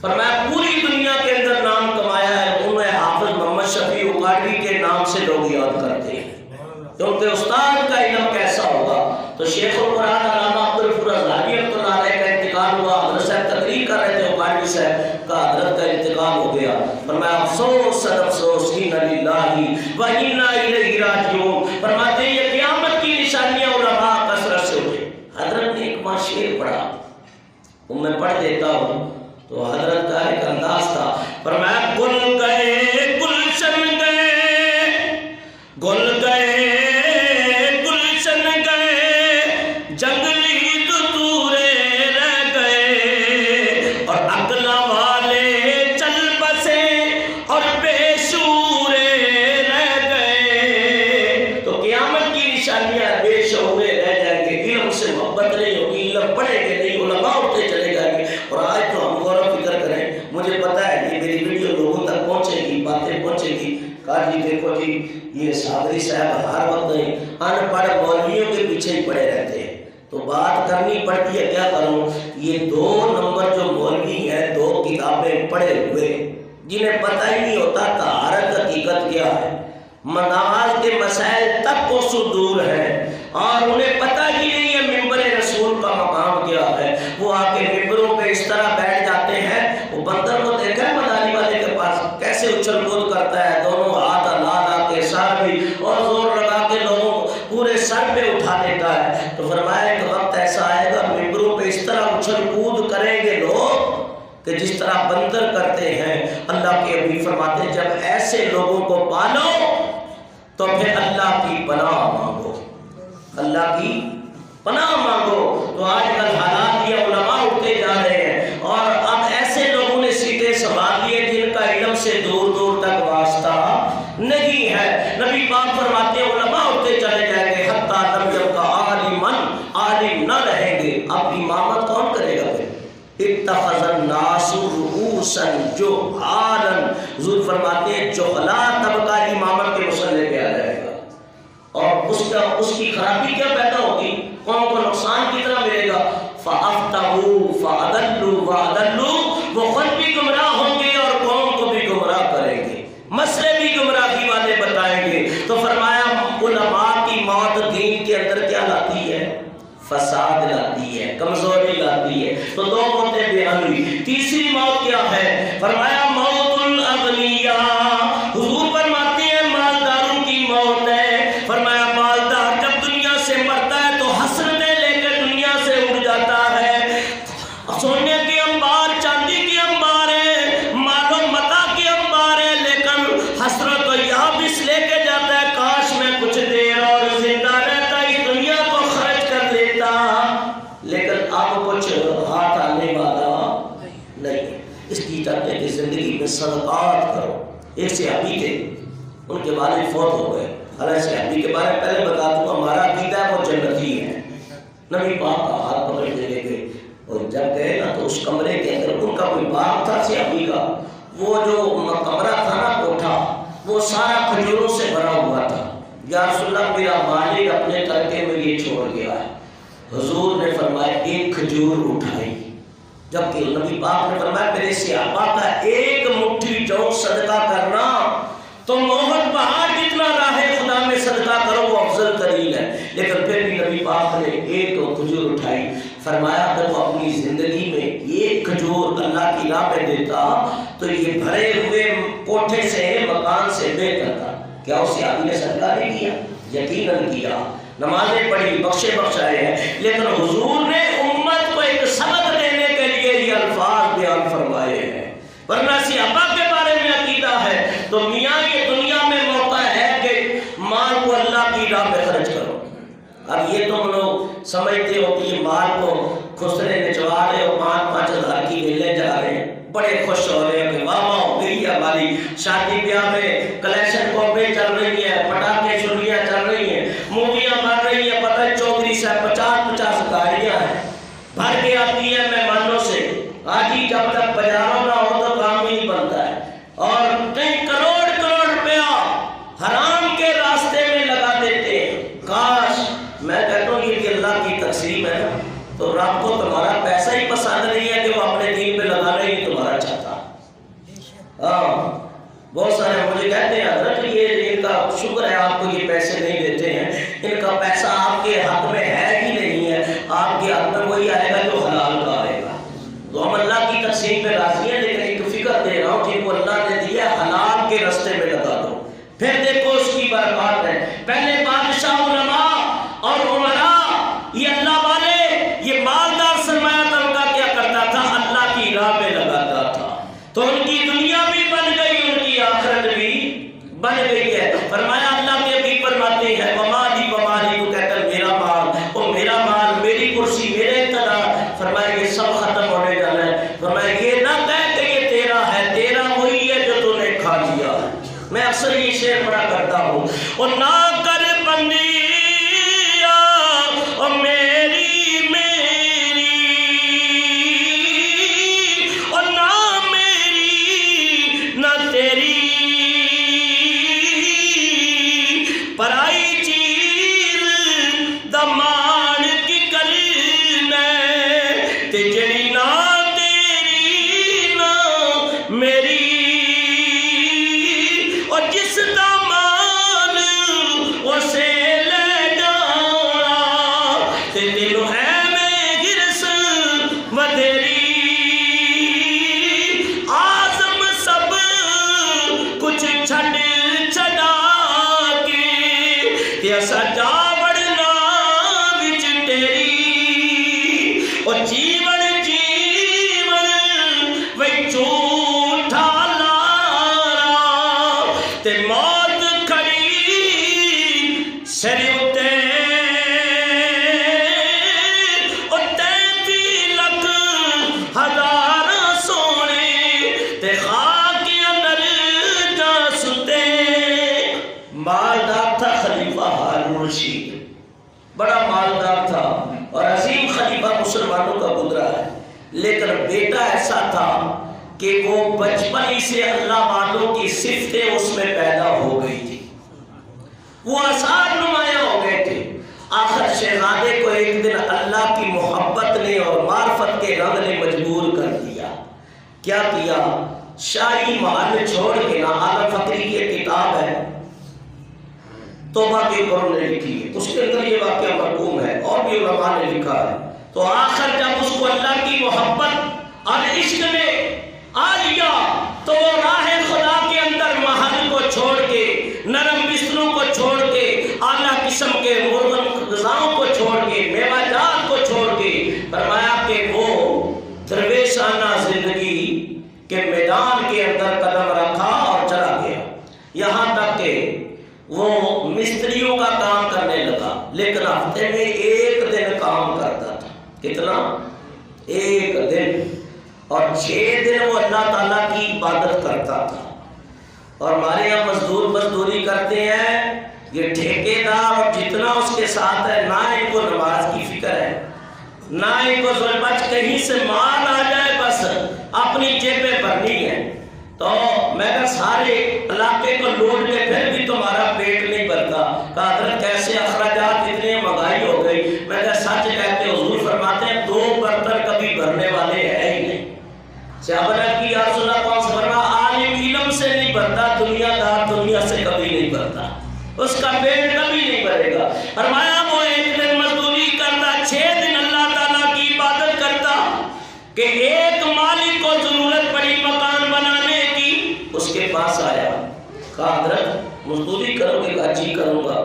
فرمایا پوری دنیا کے اندر نام کمایا ہے، انہیں حافظ محمد شفیع اکاڑوی کے نام سے لوگ یاد کرتے ہیں، کیونکہ استاد کا علم کیسا ہوگا۔ تو شیخ القرآن علامہ عبدالغفور ہزاروی رحمۃ اللہ علیہ کا انتقال ہوا، حضرت صاحب تقریر کر رہے تھے، اکاڑوی صاحب کا حضرت کا انتقال ہو گیا۔ فرمایا افسوس صد افسوس انا للہ و انا الیہ راجعون۔ فرماتے ہیں یہ قیامت کی نشانیاں علماء کثرت سے اٹھے۔ حضرت نے ایک شعر پڑھا، وہ میں پڑھ دیتا ہوں، تو حضرت کا ایک انداز تھا، فرمایا گل گئے گلشن گئے، گل گئے گلشن گئے، جنگلی دورے رہ گئے، اور اقلا والے چل بسے اور بے شورے رہ گئے۔ تو قیامت کی نشانیاں بے شعورے رہ جائیں گے، علم سے محبت نہیں ہوگی، علم پڑھیں گے نہیں، علماء اٹھتے چلے جائیں گے۔ اور آج تو ہم غور و فکر کریں، مجھے پتا ہے یہ میری ویڈیو لوگوں تک پہنچے گی، باتیں پہنچے گی، کہا جی دیکھو جی یہ صادری صاحب ہر وقت ان پڑھ مولویوں کے پیچھے ہی پڑے رہتے ہیں، تو بات کرنی پڑتی ہے، کیا کروں؟ یہ 2 نمبر جو مولوی ہیں 2 کتابیں پڑھے ہوئے، جنہیں پتہ ہی نہیں ہوتا طہارت حقیقت کیا ہے، نماز کے مسائل تک کو دور ہیں، اور انہیں پتہ ہی نہیں ہے ممبر رسول کا مقام کیا ہے۔ وہ آ کے ممبروں پہ اس طرح بیٹھ جاتے ہیں، وہ بندر کو دیکھا ہے مدانی والے کے پاس کیسے اچھل کود کرتا ہے، دونوں ہاتھ لا کے سر بھی، اور زور لگا کے لوگوں پورے سر پہ اٹھا دیتا ہے۔ تو فرمایا کہ وقت ایسا آئے گا ممبروں پہ اس طرح اچھل کود کریں گے لوگ کہ جس طرح بندر کرتے ہیں۔ اللہ کے نبی فرماتے ہیں جب ایسے لوگوں کو پالو تو پھر اللہ کی پناہ مانگو، اللہ کی پناہ مانگو۔ تو آج کل حالات یہ علماء اٹھتے قائم نہ رہیں گے اب امامت کون کرے گا پھر؟ اتخذ الناس رؤوسا جہالا، حضور فرماتے ہیں جہلا طبقہ امامت کے مسئلے پہ آ جائے گا، اور اس کی خرابی کیا پیدا ہوگی، قوم کو نقصان کتنا ملے گا، فَأَفْتَهُ فَأَضَلُّوا وَأَضَلُّوا، وہ خود بھی گمراہ ہوں گے اور قوم کو بھی گمراہ کریں گے، مسئلے بھی گمراہی والے بتائیں گے۔ تو فرمایا علماء کی موت دین کے اندر کیا لاتی ہے؟ فساد لاتی ہے، کمزوری لاتی ہے۔ تو دو موتیں بیان ہوئی، تیسری موت کیا ہے؟ فرمایا موت الاغنیاء، حضور فرماتے ہیں مالداروں کی موت ہے۔ فرمایا مالدار جب دنیا سے مرتا ہے تو حسرتیں لے کر دنیا سے اڑ جاتا ہے، سونے کے انبار، چاندی کے انبار ہیں، مال و متاع کے انبار ہیں، لیکن حسرت و یابس لے کے جاتا ہے، کاش میں کچھ دیر اور زندہ رہتا اس دنیا کو خرچ کر لیتا، لیکن اب کچھ ہاتھ آنے والا نہیں۔ اس کی چاہتے ہیں کہ زندگی میں صدقات کرو۔ ایک صحابی تھے، ان کے والد فوت ہو گئے، حالانکہ صحابی کے بارے میں پہلے بتا دوں، ہمارا عقیدہ ہے وہ جنتی ہے۔ نبی پاک کا ہاتھ پکڑ کے لے گئے، اور جب گئے نا تو اس کمرے کے اندر ان کا کوئی باغ تھا صحابی کا، وہ جو کمرہ تھا نا کوٹھا، وہ سارا کھجوروں سے بھرا ہوا تھا۔ یا رسول اللہ میرا مالک اپنے ترکے میں یہ چھوڑ گیا ہے۔ حضور نے فرمایا ایک کھجور اٹھائی، جبکہ نبی پاک نے فرمایا میرے صحابہ کا ایک مٹھی جو صدقہ کرنا تو محمد پہاڑ جتنا راہ خدا میں صدقہ کرو وہ افضل ترین ہے، لیکن پھر بھی نبی پاک نے ایک کھجور اٹھائی۔ فرمایا اگر وہ اپنی زندگی میں ایک کھجور اللہ کی راہ پہ دیتا تو یہ بھرے ہوئے کوٹھے سے مکان سے بہتر تھا۔ کیا اس صحابی نے صدقہ نہیں کیا؟ یقیناً کیا، نمازیں پڑھی، بخشے بخشائے ہیں، لیکن حضور نے امت کو ایک سبق دینے کے لیے یہ الفاظ بیان فرمائے ہیں۔ ورنہ صحابہ کے بارے میں عقیدہ ہے تو میاں یہ دنیا میں موقع ہے کہ مال کو اللہ کی راہ میں خرچ کرو۔ اب یہ تم لوگ سمجھتے ہو کہ یہ مال کو خسرے نچوا رہے ہو، 5-5 ہزار کی میلے جا رہے ہیں، بڑے خوش ہو رہے ہیں کہ واہ واہ ہو گئی ہے ہماری شادی بیاہ میں کلیکشن کاپیں چل رہی ہیں، پٹاخے چھریاں چل رہی ہیں، موویاں بن رہی ہیں، پتہ ہے چودھری صاحب 50-50 گاڑیاں ہیں، بھر کے آتی ہیں مہمانوں سے۔ آج ہی جب تک بازاروں نہ ہو تو کام ہی نہیں بنتا ہے، اور کئی کروڑ کروڑ روپیہ حرام کے راستے میں لگا دیتے ہیں۔ کاش، میں کہتا ہوں یہ بھی اللہ کی تقسیم ہے نا، تو رب کو تمہارا پیسہ ہی پسند نہیں ہے کہ وہ اپنے دین پہ لگانا ہی تمہارا چاہتا۔ بہت سارے مجھے کہتے ہیں حضرت یہ ان کا شکر ہے آپ کو یہ پیسے نہیں دیتے ہیں، ان کا پیسہ آپ کے حق میں ہے ہی نہیں ہے، آپ کے حق میں وہی آئے گا جو حلال کا آئے گا۔ تو ہم اللہ کی تقسیم پہ راضی ہیں، لیکن ایک فکر دے رہا ہوں جن کو اللہ نے دیا حلال کے راستے میں لگا دو، پھر دیکھو اس کی برکات ہے۔ پہلے بادشاہ، علماء اور عمراء، یہ اللہ والے، یہ مالدار سرمایہ طبقہ کیا کرتا تھا؟ اللہ کی راہ میں لگاتا تھا، تو ان کی دنیا بھی بن گئی، ان کی آخرت بھی بن گئی ہے۔ فرمایا اللہ کے حبیب فرماتے ہیں ومالی ومالی، کو کہتا ہے میرا مال، اور میرا مال، میری کرسی، میرے اقتدار، فرمایا یہ سب ختم ہونے جانا ہے۔ فرمایا یہ نہ کہہ کہ یہ تیرا ہے، تیرا وہی ہے جو تو نے کھا لیا ہے۔ میں اکثر یہ شعر پڑھا کرتا ہوں، اور نہ کر بندیا اور میری میری، اور نہ میری نہ تیری، پرائی چیز دمان کی کرنا تے جڑی نہ تیری نہ میری، اور جس دا مال اسے لے جانا تے دل ہے میں گرس ودیری، آزم سب کچھ چھڈ چھڈا کے تے اسا جا وڑنا وچ تیری، اور جیون جیون وچ جھوٹا لارا تے موت کھڑی سر اتے، اور 33 لکھ ہزار سونے تے خاک اندر جا ستے۔ مالدار تھا خلیفہ ہارون رشید، بڑا مالدار تھا، اور عزیز مسلمانوں کا گزرا ہے، لیکن بیٹا ایسا تھا کہ وہ بچپن ہی سے اللہ والوں کی صفتیں اس میں پیدا ہو گئی تھی، وہ آثار نمایاں ہو گئے تھے۔ آخر شہزادے کو ایک دن اللہ کی محبت نے اور معرفت کے رنگ نے مجبور کر دیا۔ کیا کیا؟ شاہی محل چھوڑ کے، نا عالم فقری کی ایک کتاب ہے توبہ کے اوپر نے لکھی ہے، اس کے اندر یہ واقعہ مرقوم ہے، اور بھی علماء نے لکھا ہے۔ تو آخر جب اس کو اللہ کی محبت اور عشق نے آ لیا تو وہ راہ خدا کے اندر محل کو چھوڑ کے، نرم بستروں کو چھوڑ کے، اعلیٰ قسم کے مرغن غذاؤں کو چھوڑ کے، میوہ جات کو چھوڑ کے، فرمایا کہ وہ درویشانہ زندگی کے میدان کے اندر قدم رکھا اور چلا گیا، یہاں تک کہ وہ مستریوں کا کام کرنے لگا، لیکن ہفتے میں ایک دن کام کرتا تھا۔ کتنا؟ ایک دن، اور 6 دن وہ اللہ تعالیٰ کی عبادت کرتا تھا۔ اور ہمارے یہاں مزدور مزدوری کرتے ہیں، یہ ٹھیکیدار اور جتنا اس کے ساتھ ہے، نہ ان کو نماز کی فکر ہے، نہ ان کو ظلمت کہیں سے مال آ جائے بس اپنی جیبیں بھرنی ہے۔ تو میں نے سارے علاقے کو لوٹ کے پھر بھی تمہارا پیٹ نہیں بھرتا، کہا حضرت کیسے اخراجات اتنی مہنگائی ہو گئی؟ میں نے سچ کہتے حضور فرماتے ہیں 2 برتن کبھی بھرنے والے ہیں ہی نہیں۔ صحابہ نے کی یا رسول اللہ کون سے بھرنا؟ عالم علم سے نہیں بھرتا، دنیا دار دنیا سے کبھی نہیں بھرتا، اس کا پیٹ کبھی نہیں بھرے گا۔ فرمایا وہ ایک دن مزدوری کرتا، 6 دن اللہ تعالیٰ کی عبادت کرتا، کہ ایک مالک کو ضرورت پڑی مکان بنانے کی، اس کے پاس آیا، کہا حضرت مزدوری کرو گے؟ کہا جی کروں گا۔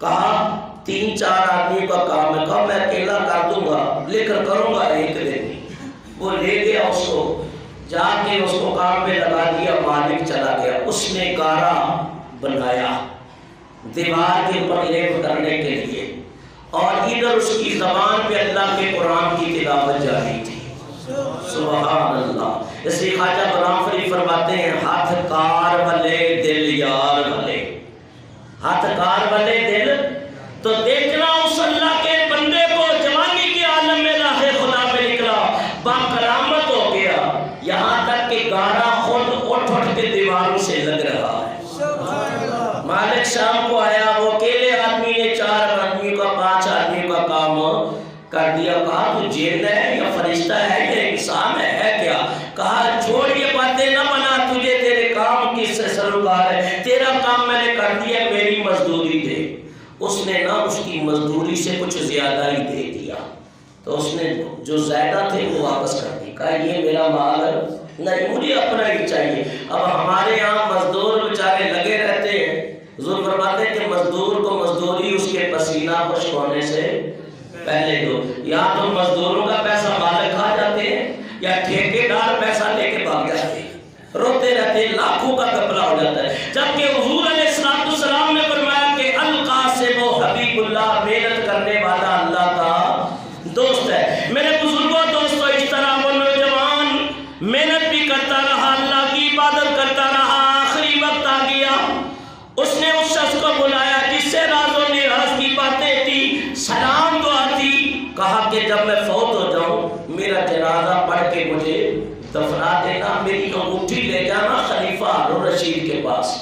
کہا 3-4 آدمی کا کام ہے، کہا میں اکیلا کر دوں گا لیکن کروں گا ایک دن۔ وہ لے گیا اس کو، جا کے اس کو کام پہ لگا دیا، مالک چلا گیا۔ اس نے گارا بنایا دیوار کے اوپر لیپ کرنے کے لیے، اور ادھر اس کی زبان پہ اللہ کے قرآن کی تلاوت جاری تھی۔ سبحان اللہ۔ اس لیے خواجہ غلام فرید فرماتے ہیں ہاتھ کار والے دل یار والے، ہاتھ کار والے دل۔ تو دیکھنا اس اللہ کے بندے کو جوانی کے عالم میں راہ خدا پہ نکلا، باکرامت ہو گیا، یہاں تک کہ گارا خود اٹھ اٹھ کے دیواروں سے لگ رہا ہے۔ مالک شام کو آیا، وہ اکیلے آدمی نے 4 آدمیوں کا 5 آدمیوں کا کام کر دیا۔ کہا تو جن ہے یا فرشتہ ہے یا انسان ہے کیا؟ کہا چھوڑ یہ باتیں نہ بنا، تجھے تیرے کام کی سے سروکار ہے، تیرا کام میں نے کر دیا، میری مزدوری دے۔ اس نے نہ اس کی مزدوری سے کچھ زیادہ ہی دے دیا، تو اس نے جو زیادہ تھے وہ واپس کر دی، کہا یہ میرا مال نہیں، مجھے اپنا ہی چاہیے۔ اب ہمارے یہاں مزدور بیچارے لگے رہتے ہیں، حضور فرماتے ہیں کہ مزدور کو مزدوری اس کے پسینہ خشک ہونے سے پہلے دو۔ یا تو مزدوروں کا پیسہ مالک کھا جاتے ہیں، یا ٹھیکیدار پیسہ لے کے بھاگ جاتے ہیں، روتے رہتے ہیں، لاکھوں کا کپڑا ہو جاتا ہے۔ جبکہ حضور علیہ السلام نے فرمایا کہ القاسم و حبیب اللہ، محنت کرنے والا اللہ کا دوست ہے۔ میرے بزرگوں دوستوں، اس طرح وہ نوجوان محنت بھی کرتا رہا، اللہ کی عبادت کرتا رہا، آخری وقت آ گیا، اس نے اس شخص کو بلایا جس سے راز و نیاز کی باتیں تھی، سلام دعا تھی، کہا کہ جب میں فوت ہو جاؤں میرا جنازہ پڑھ کے مجھے دفنا دینا، میری انگوٹھی لے جانا خلیفہ ہارون رشید کے پاس،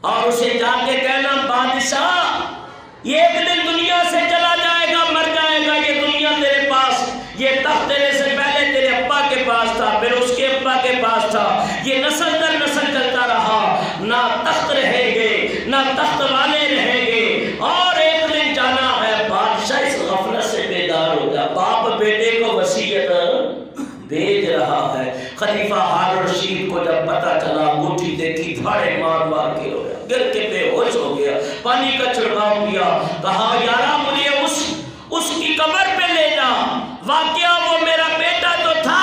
اور اسے جا کے کہنا بادشاہ یہ ایک دن دنیا سے چلا جائے گا، مر جائے گا، یہ دنیا تیرے پاس، یہ تخت تیرے سے پہلے تیرے ابا کے پاس تھا، پھر اس کے ابا کے پاس تھا، یہ نسل در نسل چلتا رہا، نہ تخت رہیں گے نہ تخت والے رہیں گے، اور ایک دن جانا ہے۔ بادشاہ اس غفلت سے بیدار ہو گیا، باپ بیٹے کو وصیت بھیج رہا ہے۔ خلیفہ ہارون رشید کو جب پتہ چلا، انگوٹھی دیکھی، دھاڑے مار مار کے رویا، گر کے بے ہوش ہو گیا، پانی کا چھڑکاؤ کیا، کہا یارا مجھے اس کی قبر پہ لے جا، واقعہ وہ میرا بیٹا تو تھا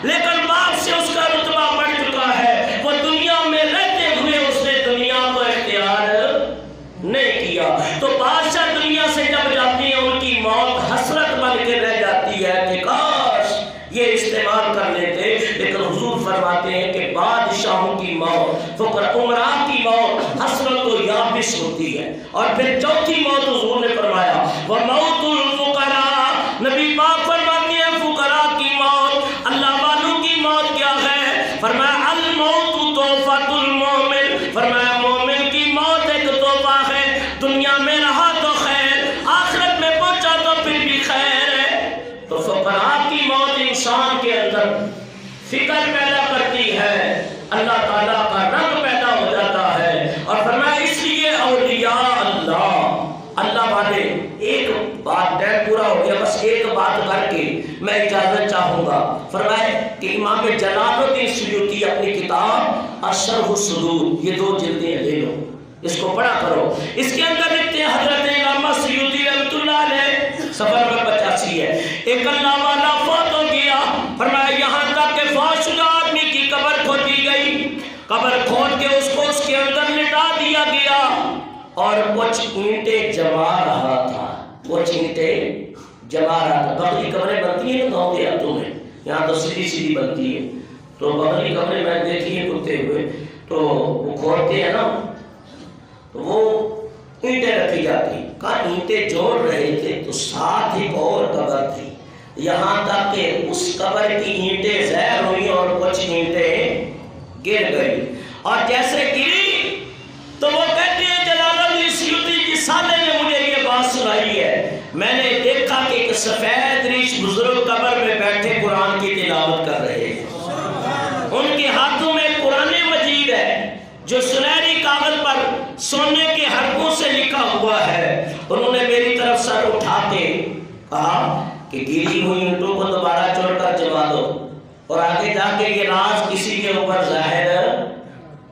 لیکن باپ سے اس کا رتبہ بڑھ چکا ہے، وہ دنیا میں رہتے ہوئے اس نے دنیا کو اختیار نہیں کیا۔ تو بادشاہ دنیا سے جب جاتی ہیں ان کی موت حسرت بن کے رہ جاتی ہے کہ کاش یہ استعمال کر لیتے، لیکن حضور فرماتے ہیں کہ بادشاہوں کی موت، عمراء کی موت حسرت و یابس ہوتی ہے۔ اور پھر چوتھی موت حضور نے فرمایا وَمَوْتُ الْفُقَرَاء، نبی پاک فکر پیدا کرتی ہے، اللہ تعالیٰ کا رنگ پیدا ہو جاتا ہے۔ اور فرمایا اس لیے اولیاء اللہ والے، ایک بات ٹائم پورا ہو گیا، بس ایک بات کر کے میں اجازت چاہوں گا۔ فرمایا کہ امام جلال الدین سیوطی اپنی کتاب الشرح الصدور، یہ 2 جلدیں لے لو، اس کو پڑھا کرو۔ اس کے اندر لکھتے ہیں حضرت علامہ سیوطی رحمۃ اللہ علیہ، صفحہ نمبر 85 ہے، ایک اللہ والا فوت ہو گیا، فرمایا یہاں تک کہ فوت شدہ آدمی کی قبر کھودی گئی، قبر کھود کے اس کو اس کے اندر لٹا دیا گیا، اور کچھ اینٹیں جما رہا تھا، کچھ اینٹیں جما رہا تھا۔ بغلی قبریں بنتی ہیں نا گاؤں دیہاتوں میں، یہاں تو سیدھی سیدھی بنتی ہے، تو بغلی قبریں میں دیکھی ہیں کتے ہوئے، تو وہ کھودتے ہیں نا، تو وہ اینٹیں رکھی جاتی، کہا اینٹیں جوڑ رہے تھے تو ساتھ ہی اور قبر تھی، یہاں تک کہ اس قبر کی اینٹیں زہر ہوئی اور کچھ اینٹیں گر گئی، اور جیسے گری تو وہ کہتے ہیں جلال الدین سیوطی جی سالے نے مجھے یہ بات سنائی ہے، میں نے دیکھا کہ ایک سفید ریش بزرگ قبر میں بیٹھے قرآن کی تلاوت کر رہے ہیں، ان کے ہاتھوں میں قرآن مجید ہے جو سنہری کاغذ پر سونے کے حرفوں سے لکھا ہوا ہے۔ انہوں نے میری طرف سر اٹھا کے کہا کہ گری ہوئی اینٹوں کو دوبارہ جوڑ کر جما دو، اور آگے جا کے یہ راز کسی کے اوپر ظاہر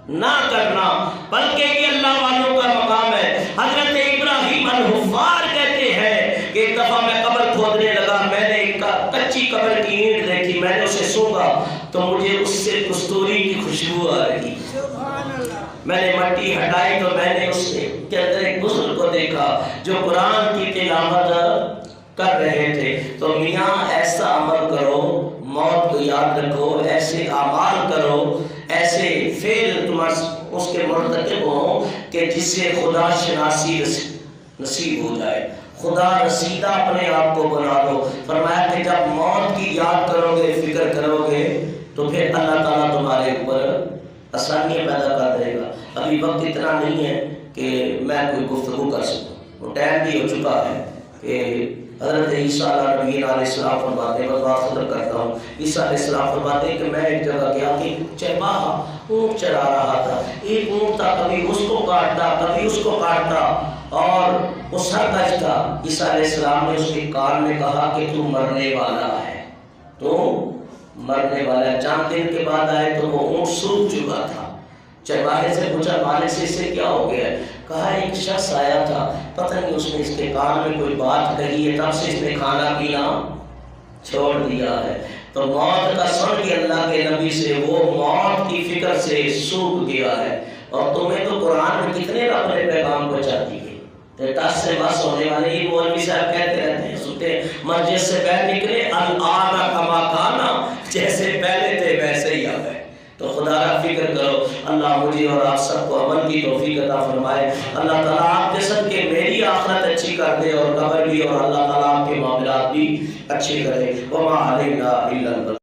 نہ کرنا، بلکہ یہ اللہ والوں کا مقام ہے۔ حضرت ابراہیم الحفار کہتے ہیں کہ ایک دفعہ میں قبر کھودنے لگا، میں نے ایک کچی قبر کی اینٹ دیکھی، میں نے اسے سونگا تو مجھے اس سے کستوری کی خوشبو آ رہی، میں نے مٹی ہٹائی تو میں نے اس کے اندر ایک بزرگ کو دیکھا جو قرآن کی تلاوت کر رہے تھے۔ تو میاں ایسا عمل کرو، موت کو یاد رکھو، ایسے اعمال کرو، ایسے فعل تم اس کے مرتکب ہو کہ جس سے خدا شناسی نصیب ہو جائے، خدا رسیدہ اپنے آپ کو بنا لو۔ فرمایا کہ جب موت کی یاد کرو گے، فکر کرو گے، تو پھر اللہ تعالیٰ تمہارے اوپر آسانیاں پیدا کر دے گا۔ ابھی وقت اتنا نہیں ہے کہ میں کوئی گفتگو کر سکوں، وہ ٹائم بھی ہو چکا ہے کہ حضرت عیسیٰ علیہ السلام فرماتے ہیں، میں بات ختم کرتا ہوں، عیسیٰ علیہ السلام فرماتے ہیں کہ میں ایک جگہ گیا کہ چرواہا اونٹ چرا رہا تھا، ایک اونٹ تھا، کبھی اس کو کاٹتا کبھی اس کو کاٹتا، اور وہ سرکش تھا۔ عیسیٰ علیہ السلام نے اس کے کان میں کہا کہ تو مرنے والا ہے، تو مرنے والا ہے۔ چند دن کے بعد آئے تو وہ اونٹ سوکھ چکا تھا۔ چرواہے سے پوچھا مالک سے اسے کیا ہو گیا؟ کہا ایک شخص آیا تھا، پتہ نہیں اس نے اس کے کان میں کوئی بات کہی ہے، تب سے اس نے کھانا پینا چھوڑ دیا ہے۔ تو موت کا سن کے اللہ کے نبی سے وہ موت کی فکر سے سوکھ گیا ہے۔ اور تمہیں تو قرآن میں کتنے رب نے پیغام پہنچا دیے، ٹس سے بس ہونے والے ہی مولوی صاحب کہتے رہتے ہیں، سنتے مسجد سے باہر نکلے الآن کما کانا، جیسے پہلے تھے ویسے ہی آ گئے۔ تو خدا را فکر کرو، اللہ مجھے اور آپ سب کو عمل کی توفیق عطا فرمائے۔ اللہ تعالیٰ آپ کے سب کے میری آخرت اچھی کر دے اور قبر بھی، اور اللہ تعالیٰ آپ کے معاملات بھی اچھے کرے۔ وما علینا الا البلاغ۔